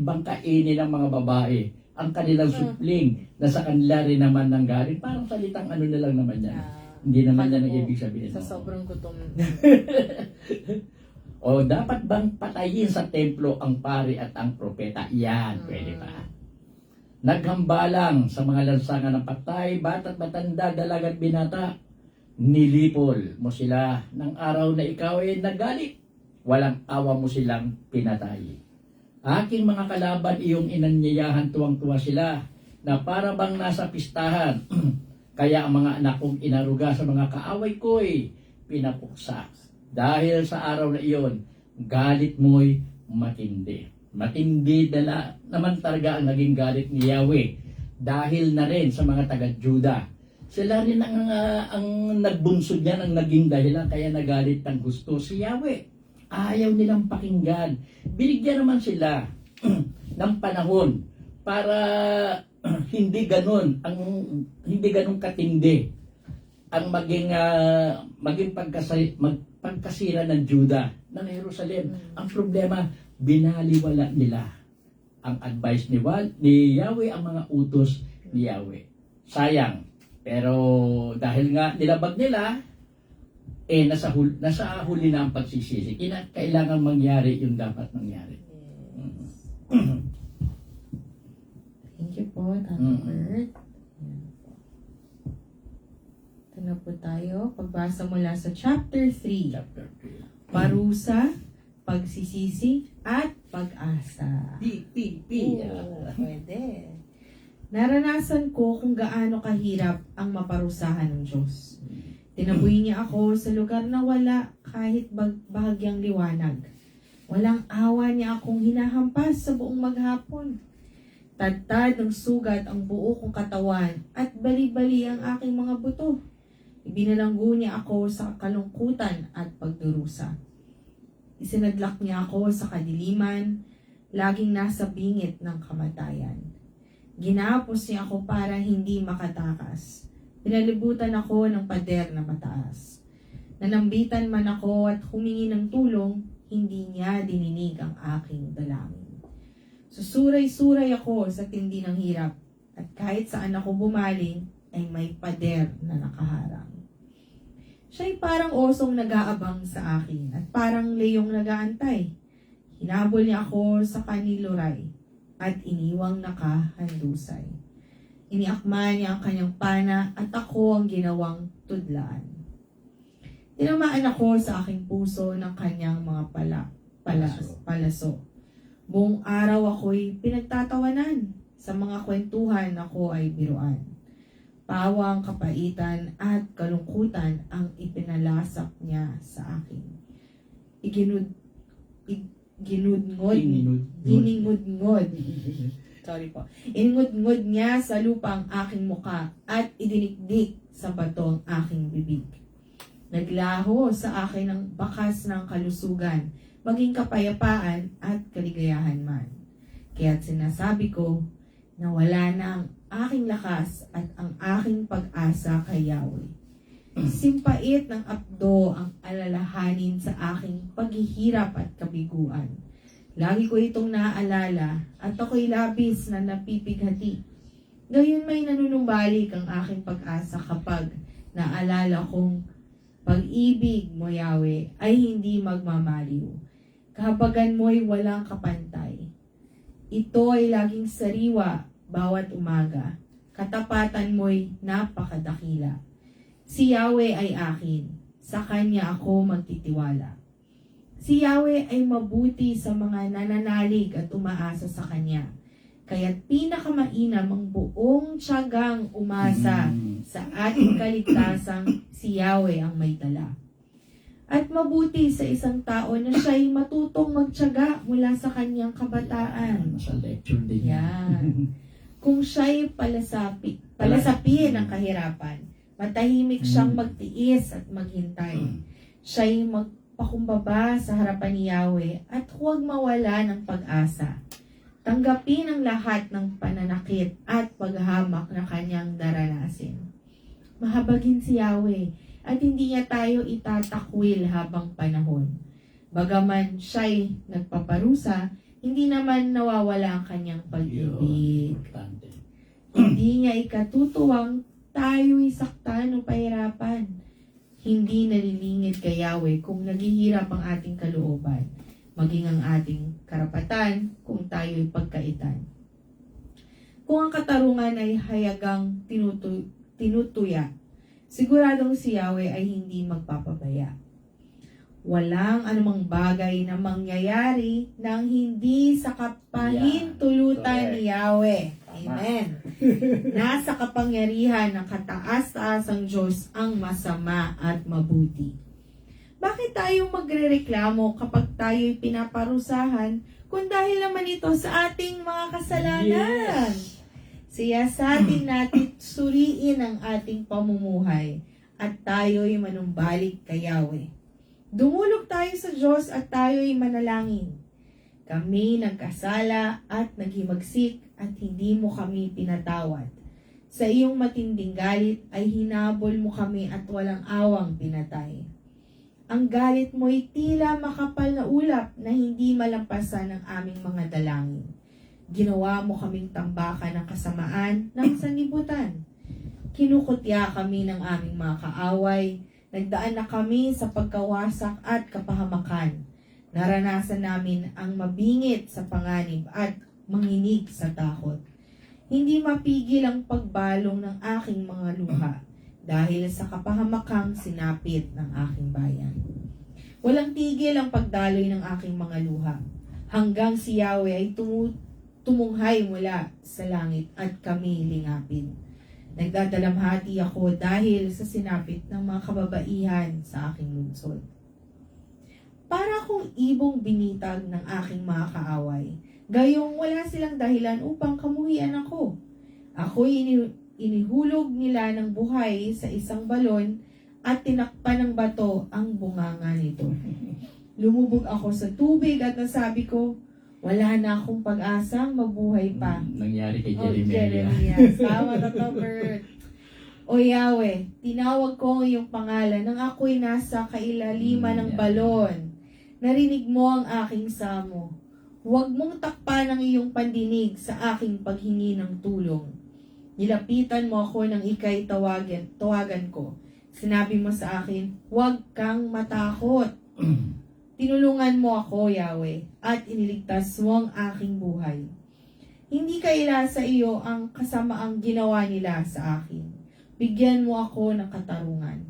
bang kainin ng mga babae ang kanilang supling na sa kanila rin naman ng galing? Parang salitang ano na lang naman yan. Hindi naman yan ang ibig sabihin. Sa sobrang gutom. O dapat bang patayin sa templo ang pari at ang propeta? Yan, pwede pa. Naghambalang sa mga lansangan ng patay, bata't matanda, dalagat binata. Nilipol mo sila ng araw na ikaw ay nagalit. Walang awa mo silang pinatay. Aking mga kalaban, iyong inanyayahan, tuwang-tuwa sila na para bang nasa pistahan. Kaya ang mga anak kong inaruga sa mga kaaway ko'y pinapuksa. Dahil sa araw na iyon, galit mo'y matindi. Matindi naman talaga ang naging galit ni Yahweh dahil na rin sa mga taga-Juda. Sila rin ang nagbunsod niyan, ang naging dahilan kaya nagalit ng gusto si Yahweh. Ayaw nilang pakinggan. Binigyan naman sila ng panahon para hindi ganun katindi ang maging pagkasira ng Juda ng Jerusalem. Ang problema, binaliwala nila ang advice ni Yahweh, ang mga utos ni Yahweh. Sayang. Pero dahil nga nilabag nila, nasa huli na ang pagsisisi. Kailangan mangyari yung dapat mangyari. Thank you po, Tata Bert. Ito na po tayo. Pagbasa mula sa chapter 3. Chapter 3. Parusa, pagsisisi, at pag-asa. Pwede. Naranasan ko kung gaano kahirap ang maparusahan ng Diyos. Tinaboy niya ako sa lugar na wala kahit bahagyang liwanag. Walang awa niya akong hinahampas sa buong maghapon. Tadtad ng sugat ang buo kong katawan at bali-bali ang aking mga buto. Ibinalanggo niya ako sa kalungkutan at pagdurusa. Isinadlak niya ako sa kadiliman, laging nasa bingit ng kamatayan. Ginapos niya ako para hindi makatakas. Pinalibutan ako ng pader na mataas. Nanambitan man ako at humingi ng tulong, hindi niya dininig ang aking dalangin. Susuray-suray ako sa tindi ng hirap, at kahit saan ako bumaling, ay may pader na nakaharang. Siya'y parang osong nag-aabang sa akin at parang leyong nag-aantay. Hinabol niya ako sa kaniluray at iniwang nakahandusay. Iniakma niya ang kanyang pana at ako ang ginawang tudlaan. Tinamaan ako sa aking puso ng kanyang mga palaso. Buong araw ako'y pinagtatawanan. Sa mga kwentuhan ako ay biruan. Pawang, kapaitan at kalungkutan ang ipinalasak niya sa akin. Iningud-ngud niya sa lupa ang aking muka at idinikdik sa bato ang aking bibig. Naglaho sa akin ang bakas ng kalusugan, maging kapayapaan at kaligayahan man. Kaya't sinasabi ko na wala na ang aking lakas at ang aking pag-asa kay Yahweh. Simpait ng apdo ang alalahanin sa aking paghihirap at kabiguan. Lagi ko itong naaalala at ako'y labis na napipighati. Gayon may nanunumbalik ang aking pag-asa kapag naalala kong pag-ibig mo, Yahweh, ay hindi magmamaliw. Kahabagan mo'y walang kapantay. Ito ay laging sariwa bawat umaga. Katapatan mo'y napakadakila. Si Yahweh ay akin. sa Kanya ako magtitiwala. Si Yahweh ay mabuti sa mga nananalig at umaasa sa Kanya. Kaya't pinakamainam ang buong tiyagang umasa sa ating kaligtasang si Yahweh ang may dala. At mabuti sa isang tao na siya'y matutong magtiyaga mula sa kanyang kabataan. Sa lecture din. Yan. Kung siya'y palasapin ng kahirapan, matahimik siyang magtiis at maghintay. Siya'y magpakumbaba sa harapan ni Yahweh at huwag mawala ng pag-asa. Tanggapin ang lahat ng pananakit at paghahamak na kanyang daranasin. Mahabagin si Yahweh at hindi niya tayo itatakwil habang panahon. Bagaman siya'y nagpaparusa, hindi naman nawawala ang kanyang pag-ibig. Importante. Hindi niya ikatutuwang tayo'y saktan o pahirapan. Hindi nalilingid kay Yahweh kung naghihirap ang ating kalooban, maging ang ating karapatan kung tayo'y pagkaitan. Kung ang katarungan ay hayagang tinutuya, siguradong si Yahweh ay hindi magpapabaya. Walang anumang bagay na mangyayari nang hindi sa kapahintulutan ni Yahweh. Amen. Nasa kapangyarihan ng kataas-taasang Diyos ang masama at mabuti. Bakit tayo magrereklamo kapag tayo'y pinaparusahan kung dahil naman ito sa ating mga kasalanan? Siyasatin natin suriin ang ating pamumuhay at tayo'y manumbalik kay Yahweh. Dumulog tayo sa Diyos at tayo'y manalangin. Kami nagkasala at naghimagsik at hindi mo kami pinatawad. Sa iyong matinding galit ay hinabol mo kami at walang awang pinatay. Ang galit mo'y tila makapal na ulap na hindi malampasan ng aming mga dalangin. Ginawa mo kaming tambakan ng kasamaan ng sanlibutan. Kinukutya kami ng aming mga kaaway. Nagdaan na kami sa pagkawasak at kapahamakan. Naranasan namin ang mabingit sa panganib at manginig sa takot. Hindi mapigil ang pagbalong ng aking mga luha dahil sa kapahamakang sinapit ng aking bayan. Walang tigil ang pagdaloy ng aking mga luha hanggang si Yahweh ay tumunghay mula sa langit at kami lingapin. Nagdadalamhati ako dahil sa sinapit ng mga kababaihan sa aking lungsod. Para akong ibong binitag ng aking mga kaaway, gayong wala silang dahilan upang kamuhian ako. Ako'y inihulog nila ng buhay sa isang balon at tinakpan ng bato ang bunganga nito. Lumubog ako sa tubig at nasabi ko, wala na akong pag-asang mabuhay pa. Nangyari kay Jeremiah. Tama na to, Bert. O Yahweh, tinawag ko ang iyong pangalan nang ako'y nasa kailaliman ng balon. Narinig mo ang aking samo. Huwag mong takpan ang iyong pandinig sa aking paghingi ng tulong. Nilapitan mo ako nang ika'y tawagan ko. Sinabi mo sa akin, huwag kang matakot. Tinulungan mo ako, Yahweh, at iniligtas mo ang aking buhay. Hindi kaila sa iyo ang kasamaang ginawa nila sa akin. Bigyan mo ako ng katarungan.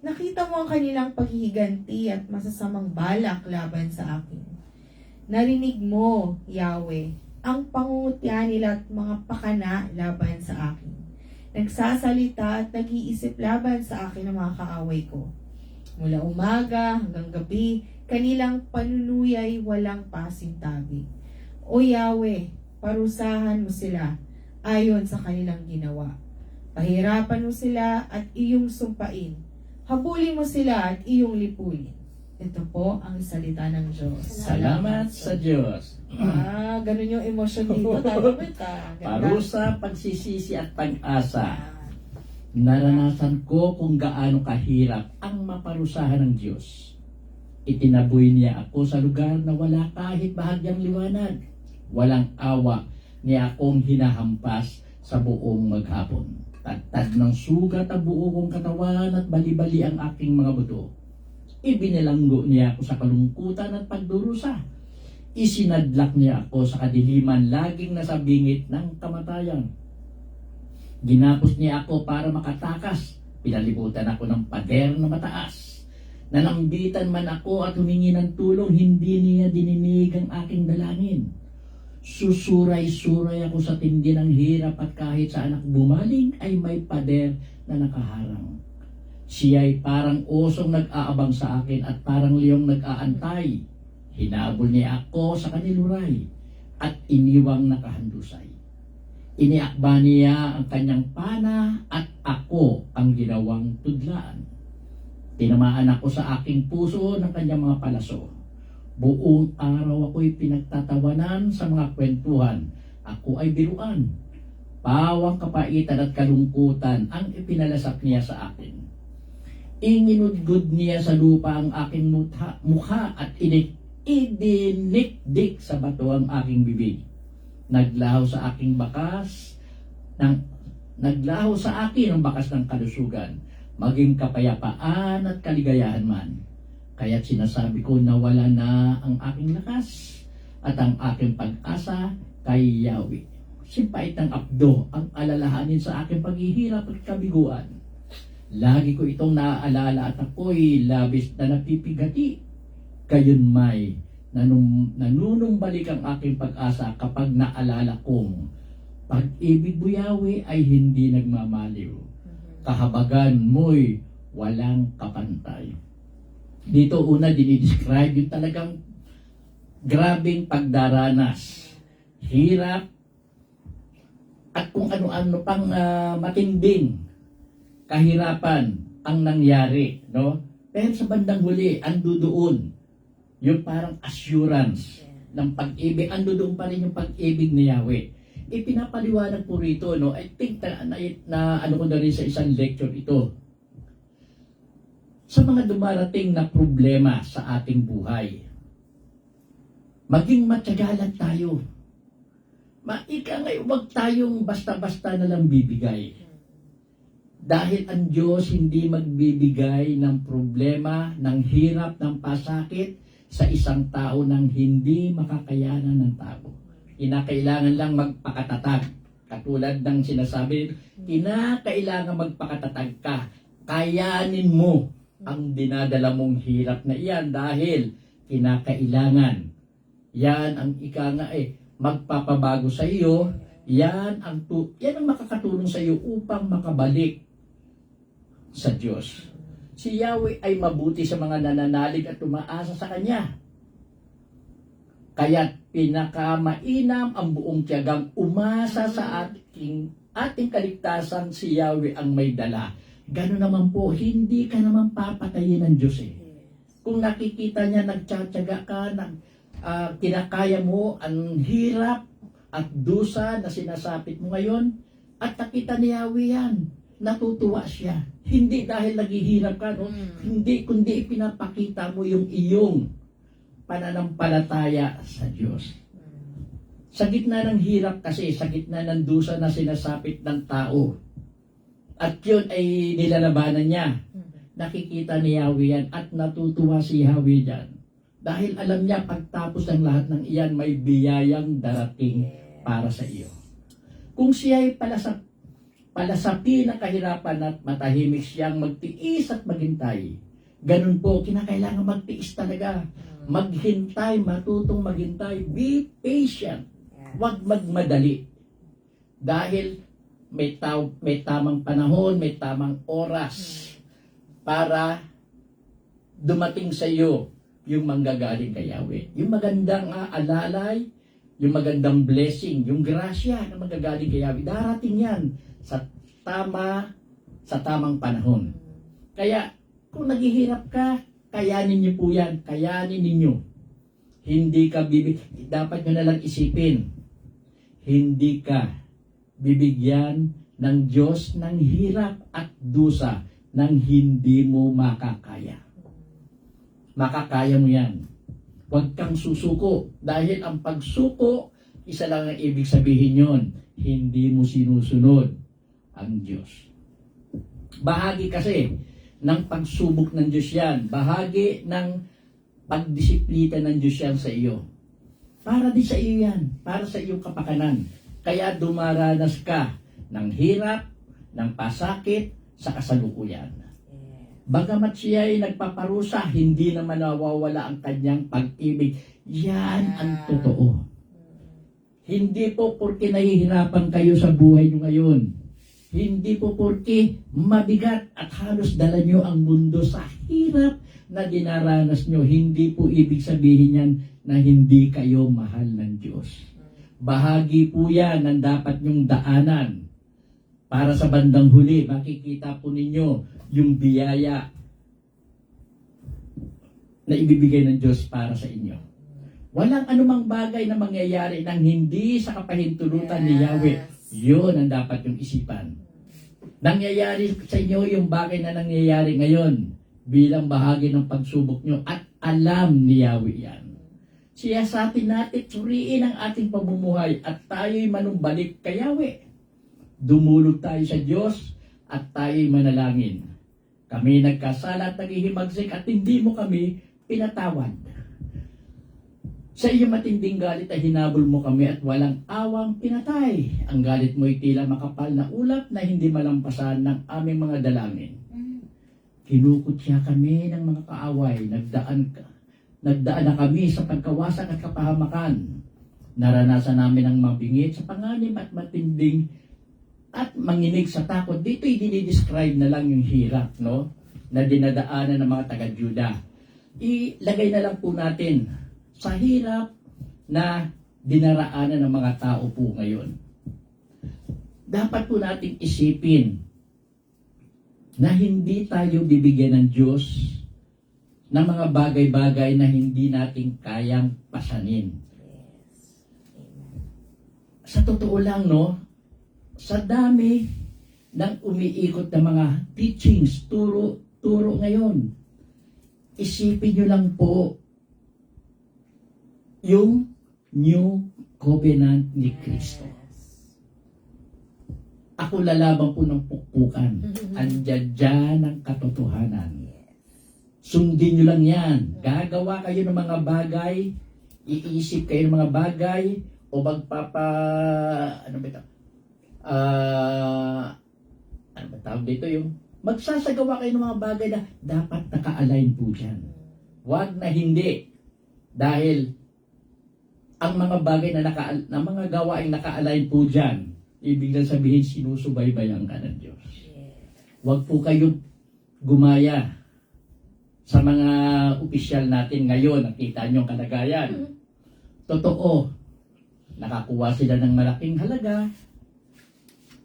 Nakita mo ang kanilang paghihiganti at masasamang balak laban sa akin. Narinig mo, Yahweh, ang pangungutya nila at mga pakana laban sa akin. Nagsasalita at nag-iisip laban sa akin ang mga kaaway ko. Mula umaga hanggang gabi, kanilang panunuyay walang pasintabi. O Yahweh, parusahan mo sila ayon sa kanilang ginawa. Pahirapan mo sila at iyong sumpain. Habulin mo sila at iyong lipulin. Ito po ang salita ng Diyos. Salamat sa Diyos. Ganun yung emosyon dito. Tayo ba ito? Parusa, pagsisisi at pag-asa. Naranasan ko kung gaano kahirap ang maparusahan ng Diyos. Itinaboy niya ako sa lugar na wala kahit bahagyang liwanag. Walang awa niya akong hinahampas sa buong maghapon. Tagtag ng sugat ang buo kong katawan at bali-bali ang aking mga buto. Ibinalanggo niya ako sa kalungkutan at pagdurusa. Isinadlak niya ako sa kadiliman, laging nasa bingit ng kamatayan. Ginapos niya ako para makatakas. Pinalibutan ako ng pader na mataas. Nanambitan man ako at humingi ng tulong, hindi niya dininig ang aking dalangin. Susuray-suray ako sa tindi ng hirap at kahit saan ako bumaling ay may pader na nakaharang. Siya'y parang osong nag-aabang sa akin at parang liyong nag-aantay. Hinabol niya ako sa kaniluray at iniwang nakahandusay. Iniakba niya ang kanyang pana at ako ang ginawang tudlaan. Tinamaan ako sa aking puso ng kanyang mga palaso. Buong araw ako'y pinagtatawanan sa mga kwentuhan. Ako ay biruan. Pawang kapaitan at kalungkutan ang ipinalasap niya sa akin. Inginudgod niya sa lupa ang aking mukha at idinikdik sa bato ang aking bibig. Naglaho sa akin ang bakas ng kalusugan, maging kapayapaan at kaligayahan man. Kaya't sinasabi ko na wala na ang aking lakas at ang aking pag-asa kay Yahweh. Simpait ng abdo ang alalahanin sa aking paghihirap at kabiguan. Lagi ko itong naaalala at ako'y labis na napipigati. Gayon may nanunumbalik ang aking pag-asa kapag naalala kong pag-ibig mo, Yahweh, ay hindi nagmamaliw. Kahabagan mo'y walang kapantay. Dito una dinidescribe yung talagang grabing pagdaranas, hirap, at kung ano-ano pang matinding kahirapan ang nangyari, no? Pero sa bandang huli, ando doon yung parang assurance ng pag-ibig, ando doon pa rin yung pag-ibig ni Yahweh. Ipinapaliwanag po rito, no? I think na ano ko na rin sa isang lecture ito. Sa mga dumarating na problema sa ating buhay, maging matyagalan tayo. Maika ngayon, huwag tayong basta-basta na lang bibigay. Dahil ang Diyos hindi magbibigay ng problema, ng hirap, ng pasakit sa isang tao nang hindi makakayanan ng tao. Kinakailangan lang magpakatatag. Katulad ng sinasabi, kinakailangan magpakatatag ka. Kayanin mo ang dinadala mong hirap na iyan dahil kinakailangan. Yan ang magpapabago sa iyo. Yan ang makakatulong sa iyo upang makabalik sa Diyos. Si Yahweh ay mabuti sa mga nananalig at umaasa sa Kanya. Kaya't pinakamainam ang buong tiyagang umasa sa ating kaligtasan, si Yahweh ang may dala. Gano'n naman po, hindi ka naman papatayin ng Diyos eh. Kung nakikita niya, nagtsatsaga ka, kinakaya mo ang hirap at dusa na sinasapit mo ngayon, at nakita ni Yahweh yan, natutuwa siya. Hindi dahil naghihirap ka, no? Hindi, kundi ipinapakita mo yung iyong pananampalataya sa Diyos. Sa gitna ng hirap kasi, sa gitna ng dusa na sinasapit ng tao, at yun ay nilalabanan niya. Nakikita ni Yahweh yan at natutuwa si Yahweh dyan. Dahil alam niya pagtapos ng lahat ng iyan may biyayang darating para sa iyo. Kung siya ay palasapi ng kahirapan at matahimik siyang magtiis at maghintay, ganun po, kinakailangan magtiis talaga. Maghintay, matutong maghintay. Be patient. Huwag magmadali. Dahil may tamang panahon, may tamang oras para dumating sa iyo yung manggagaling kay Yahweh. Yung magandang alalay, yung magandang blessing, yung grasya na manggagaling kay Yahweh. Darating yan sa tamang panahon. Kaya kung naghihirap ka, kayanin niyo po yan. Kayanin ninyo. Hindi ka dapat nyo nalang isipin. Hindi ka bibigyan ng Diyos ng hirap at dusa nang hindi mo makakaya. Makakaya mo yan. Huwag kang susuko. Dahil ang pagsuko, isa lang ang ibig sabihin yon, hindi mo sinusunod ang Diyos. Bahagi kasi ng pagsubok ng Diyos yan. Bahagi ng pagdisiplita ng Diyos yan sa iyo. Para din sa iyo yan. Para sa iyong kapakanan. Kaya dumaranas ka ng hirap, ng pasakit sa kasalukuyan. Bagamat siya ay nagpaparusa, hindi naman nawawala ang kanyang pag-ibig. Yan ang totoo. Hindi po porque nahihirapan kayo sa buhay nyo ngayon. Hindi po porque mabigat at halos dala nyo ang mundo sa hirap na dinaranas nyo. Hindi po ibig sabihin yan na hindi kayo mahal ng Diyos. Bahagi po yan ng dapat nyong daanan. Para sa bandang huli, makikita po ninyo yung biyaya na ibibigay ng Diyos para sa inyo. Walang anumang bagay na mangyayari nang hindi sa kapahintulutan ni Yahweh. Yun ang dapat yung isipan. Nangyayari sa inyo yung bagay na nangyayari ngayon bilang bahagi ng pagsubok nyo at alam ni Yahweh yan. Siyasatin natin, suriin ang ating pamumuhay at tayo'y manumbalik kay Yahweh. Dumulog tayo sa Diyos at tayo'y manalangin. Kami nagkasala at naghihimagsik at hindi mo kami pinatawad. Sa iyong matinding galit ay hinabol mo kami at walang awang pinatay. Ang galit mo ay tila makapal na ulap na hindi malampasan ng aming mga dalangin. Kinukutya kami ng mga kaaway. Nagdaan na kami sa pagkawasak at kapahamakan. Naranasan namin ang mabingit sa panganib at matinding at manginig sa takot. Dito i-describe na lang yung hirap, no? Na dinadaanan ng mga taga-Juda. Ilagay na lang po natin sa hirap na dinaraanan ng mga tao po ngayon. Dapat po nating isipin na hindi tayo bibigyan ng Diyos ng mga bagay-bagay na hindi natin kayang pasanin. Sa totoo lang, no? Sa dami ng umiikot na mga teachings, turo ngayon, isipin nyo lang po yung New Covenant ni Kristo. Ako lalaban po ng pukpukan. Andiyan dyan ang katotohanan. Sundin nyo lang yan. Gagawa kayo ng mga bagay, iisip kayo ng mga bagay, o ano ba ito? Ano ba tawag dito yung magsasagawa kayo ng mga bagay na dapat naka-align po dyan. Huwag na hindi. Dahil ang mga bagay na mga gawaing naka-align po dyan, ibig na sabihin sinusubaybayan ka ng Diyos. Huwag po kayong gumaya sa mga opisyal natin ngayon. Nakita nyo ang kalagayan. Totoo, nakakuha sila ng malaking halaga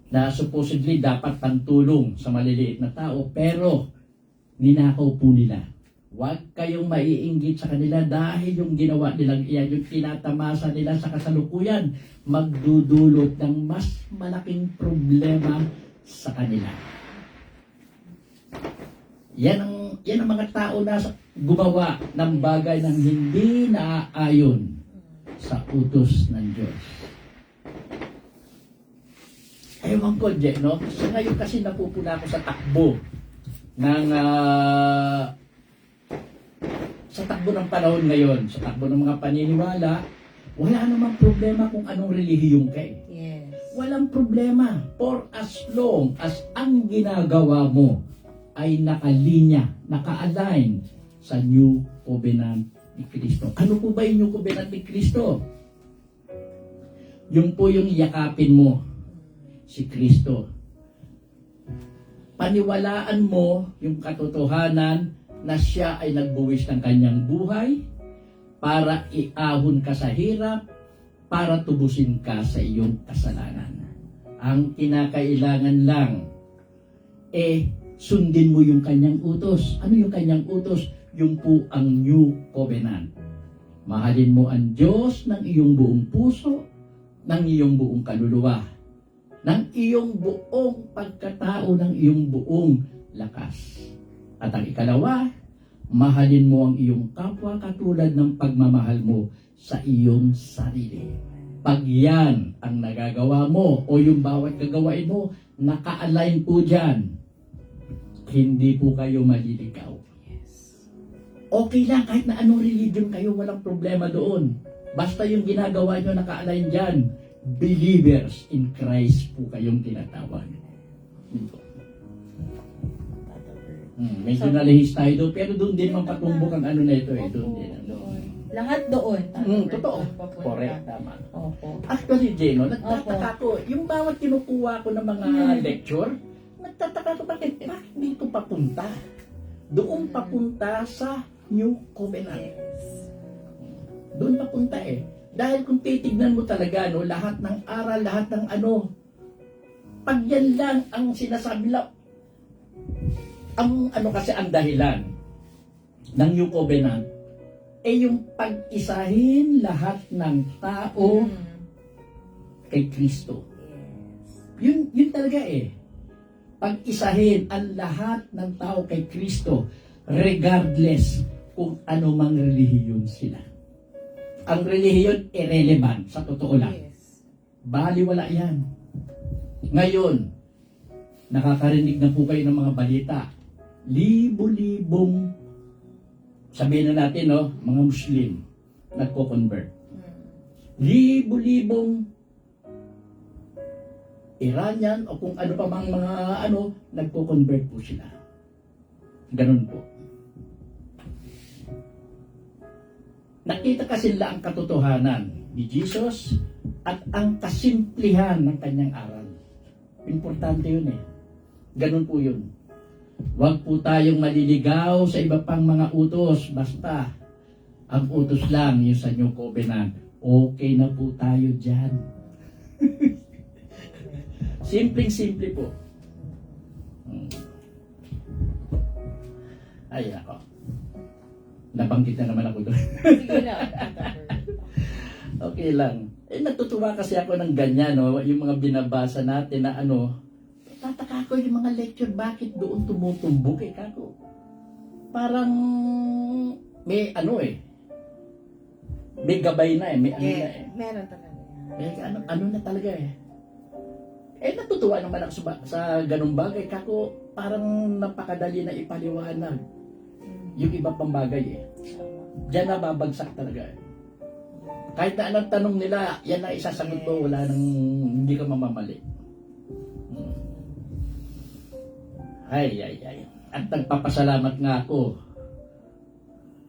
na supposedly dapat pantulong sa maliliit na tao, pero ninakaw po nila. Huwag kayong maiinggit sa kanila dahil yung ginawa nilang iyan, yung tinatamasa nila sa kasalukuyan, magdudulot ng mas malaking problema sa kanila. Yan ang mga tao na gumawa ng bagay ng hindi naaayon sa utos ng Diyos. Ewan ko, no? So ngayon kasi napupuna ako sa takbo ng sa takbo ng panahon ngayon, sa takbo ng mga paniniwala, wala namang problema kung anong relihiyong ka. Yes. Walang problema for as long as ang ginagawa mo ay nakalinya, naka-align sa New Covenant ni Kristo. Ano po ba yung New Covenant ni Kristo? Yung po yung yakapin mo si Kristo. Paniwalaan mo yung katotohanan na siya ay nagbuwis ng kanyang buhay para iahon ka sa hirap, para tubusin ka sa iyong kasalanan. Ang kinakailangan lang, sundin mo yung kanyang utos. Ano yung kanyang utos? Yung po ang New Covenant. Mahalin mo ang Diyos ng iyong buong puso, ng iyong buong kaluluwa, ng iyong buong pagkatao, ng iyong buong lakas. At ang ikalawa, mahalin mo ang iyong kapwa katulad ng pagmamahal mo sa iyong sarili. Pag yan ang nagagawa mo o yung bawat gagawain mo, naka-align po dyan, hindi po kayo maliligaw. Okay lang, kahit na anong religion kayo, walang problema doon. Basta yung ginagawa nyo naka-align dyan, believers in Christ po kayong tinatawag. Medyo nalihis tayo doon, pero doon din mapatumbok ang ano na ito eh. Doon din. Doon. Lahat doon. Totoo. Doon papunta. Correct, tama. Opo. Actually, Jeno, nagtataka ko, yung bawat kinukuha ko ng mga lecture, nagtataka ko bakit dito papunta? Doon papunta sa New Covenant. Yes. Doon papunta eh. Dahil kung titignan mo talaga, no, lahat ng aral, lahat ng ano, pag yan lang ang sinasabi lang, ang ano kasi ang dahilan ng New Covenant, eh yung pag-isahin lahat ng tao kay Kristo. Yes. Yun talaga eh. Pag-isahin ang lahat ng tao kay Kristo, regardless kung ano mang relihiyon sila. Ang relihiyon irrelevant, sa totoo lang. Yes. Baliwala yan. Ngayon, nakakarinig na po kayo ng mga balita. Libo-libong, sabihin na natin, no, mga Muslim, nagko-convert. Libo-libong Iranian o kung ano pa mang mga ano, nagko-convert po sila. Ganun po. Nakita kasi nila ang katotohanan ni Jesus at ang kasimplihan ng kanyang aral. Importante yun eh. Ganun po yun. Huwag po tayong maliligaw sa iba pang mga utos. Basta, ang utos lang yung sa New Covenant. Okay na po tayo dyan. Simpleng-simple po. Ay, ako. Nabanggit na naman ako doon. Sige lang. Okay lang. Eh, natutuwa kasi ako ng ganyan, no? Yung mga binabasa natin na ano, tataka ko yung mga lecture, bakit doon tumutumbok eh, kako? Parang may ano eh, may gabay na eh, may ano na eh. Meron talaga. May ano na talaga eh. Eh, natutuwa naman ako sa ganung bagay, kako, parang napakadali na ipaliwanag yung iba pang bagay eh. Diyan na babagsak talaga eh. Kahit na anong tanong nila, yan na isasagot mo, wala nang hindi ka mamamali. Ay. At nagpapasalamat nga ako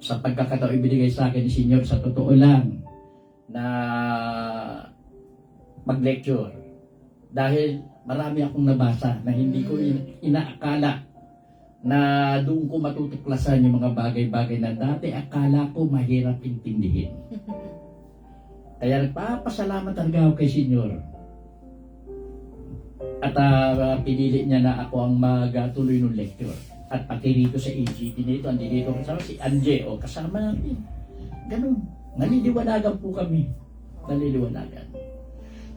sa pagkakataon ibinigay sa akin ni Senyor, sa totoo lang na mag-lecture. Dahil marami akong nabasa na hindi ko inaakala na doon ko matutuklasan yung mga bagay-bagay na dati akala ko mahirap intindihin. Kaya nagpapasalamat talaga ako kay Senyor. At pinili niya na ako ang magtuloy ng lecture. At pati rito sa AGT na ito, andi dito kasama si Anje, o kasama natin. Ganun. Naliliwanagan po kami. Naliliwanagan.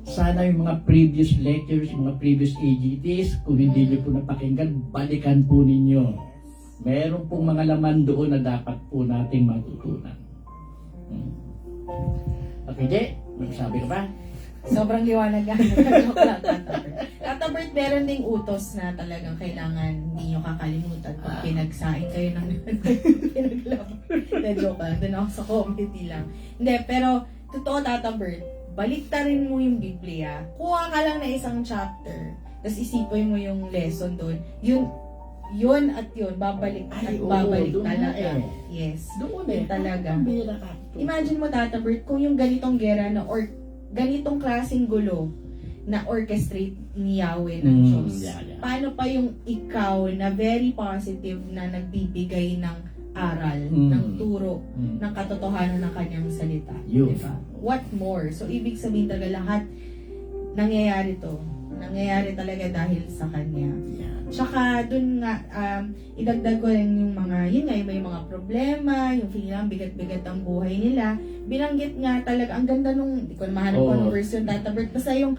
Sana yung mga previous lectures, yung mga previous AGTs, kung hindi niyo po napakinggan, balikan po ninyo. Meron pong mga laman doon na dapat po nating matutunan. Okay, Je? Magsabi ka ba? Sobrang liwanag nga. Joke lang, Tata Bert. Tata Bert, meron ding utos na talagang kailangan hindi nyo kakalimutan kung pinagsain kayo ng pinaglaban. Joke lang. Doon ako sa comedy lang. Hindi, pero totoo, Tata Bert, baliktarin mo yung Biblia. Kuha ka lang na isang chapter, tapos isipin mo yung lesson doon. Yun at yun, babalik at babalik talaga. Yes. Doon Yun talaga. Ang bira ka. Imagine mo, Tata Bert, kung yung ganitong gera na or ganitong klaseng gulo na orchestrate ni Yahweh ng Diyos. Paano pa yung ikaw na very positive na nagbibigay ng aral, ng turo, ng katotohanan ng kanyang salita. Diba? What more? So, ibig sabihin talaga lahat nangyayari to. Nangyayari talaga dahil sa kanya. Tsaka dun nga, idagdag ko rin yung mga, yun nga, yung may mga problema, yung feeling bigat-bigat ang buhay nila. Binanggit nga talaga, ang ganda nung, hindi ko na mahanap ko ng verse yung Tata Bert, basta yung,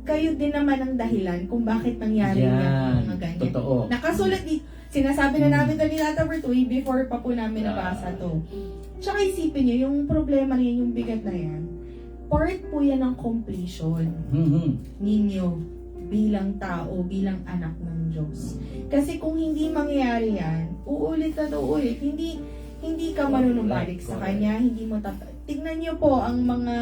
kayo din naman ang dahilan kung bakit nangyari yung mga ganyan. Totoo. Nakasulat dito, sinasabi na namin to ni Tata Bert way before pa po namin nabasa to. Tsaka isipin nyo, yung problema niya, yung bigat na yan, part po yan ng completion ninyo bilang tao, bilang anak ng Diyos. Kasi kung hindi mangyayari yan, uulit at uulit, hindi ka manunumbalik sa Kanya, hindi mo tignan nyo po ang mga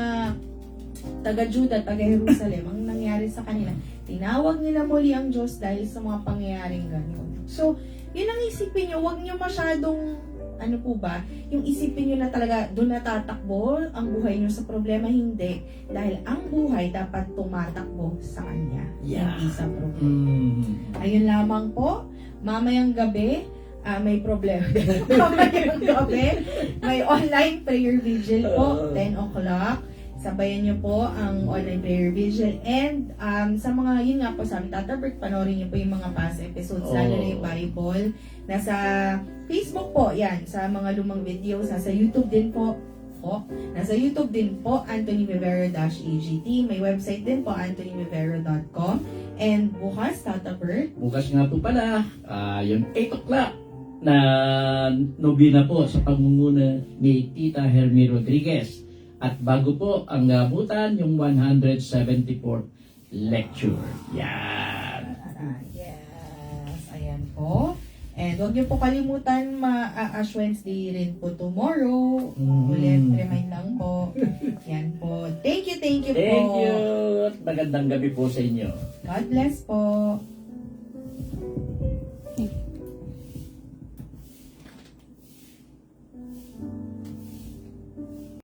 taga-Juda, taga-Jerusalem, ang nangyari sa kanila, Tinawag nila muli ang Diyos dahil sa mga pangyayaring ganun. So, yun ang isipin nyo, huwag nyo masyadong, ano po ba, yung isipin nyo na talaga doon natatakbo ang buhay nyo sa problema, hindi. Dahil ang buhay dapat tumatakbo sa Kanya, Yeah. hindi sa problema. Ayun lamang po, mamayang gabi, may problema. Mamayang gabi, may online prayer vigil po, 10 o'clock. Sabayan niyo po ang online prayer vigil. And sa mga, yun nga po, sabi Tata Bert, panoorin niyo po yung mga past episodes, lalo na yung Bible. Nasa Facebook po, yan, sa mga lumang videos. Nasa YouTube din po. Nasa YouTube din po, Anthony Vivero-AGT. May website din po, anthonymivero.com. And bukas, Tata Bert, Bukas nga po pala, yung 8 o'clock na nobina po sa pangunguna ni Tita Hermie Rodriguez. At bago po ang gamutan, yung 174th lecture. Yan. yes, ayan po. And huwag niyo po kalimutan, Ash Wednesday rin po tomorrow. Ulit, remind lang po. Yan po. Thank you po. Thank you. At magandang gabi po sa inyo. God bless po.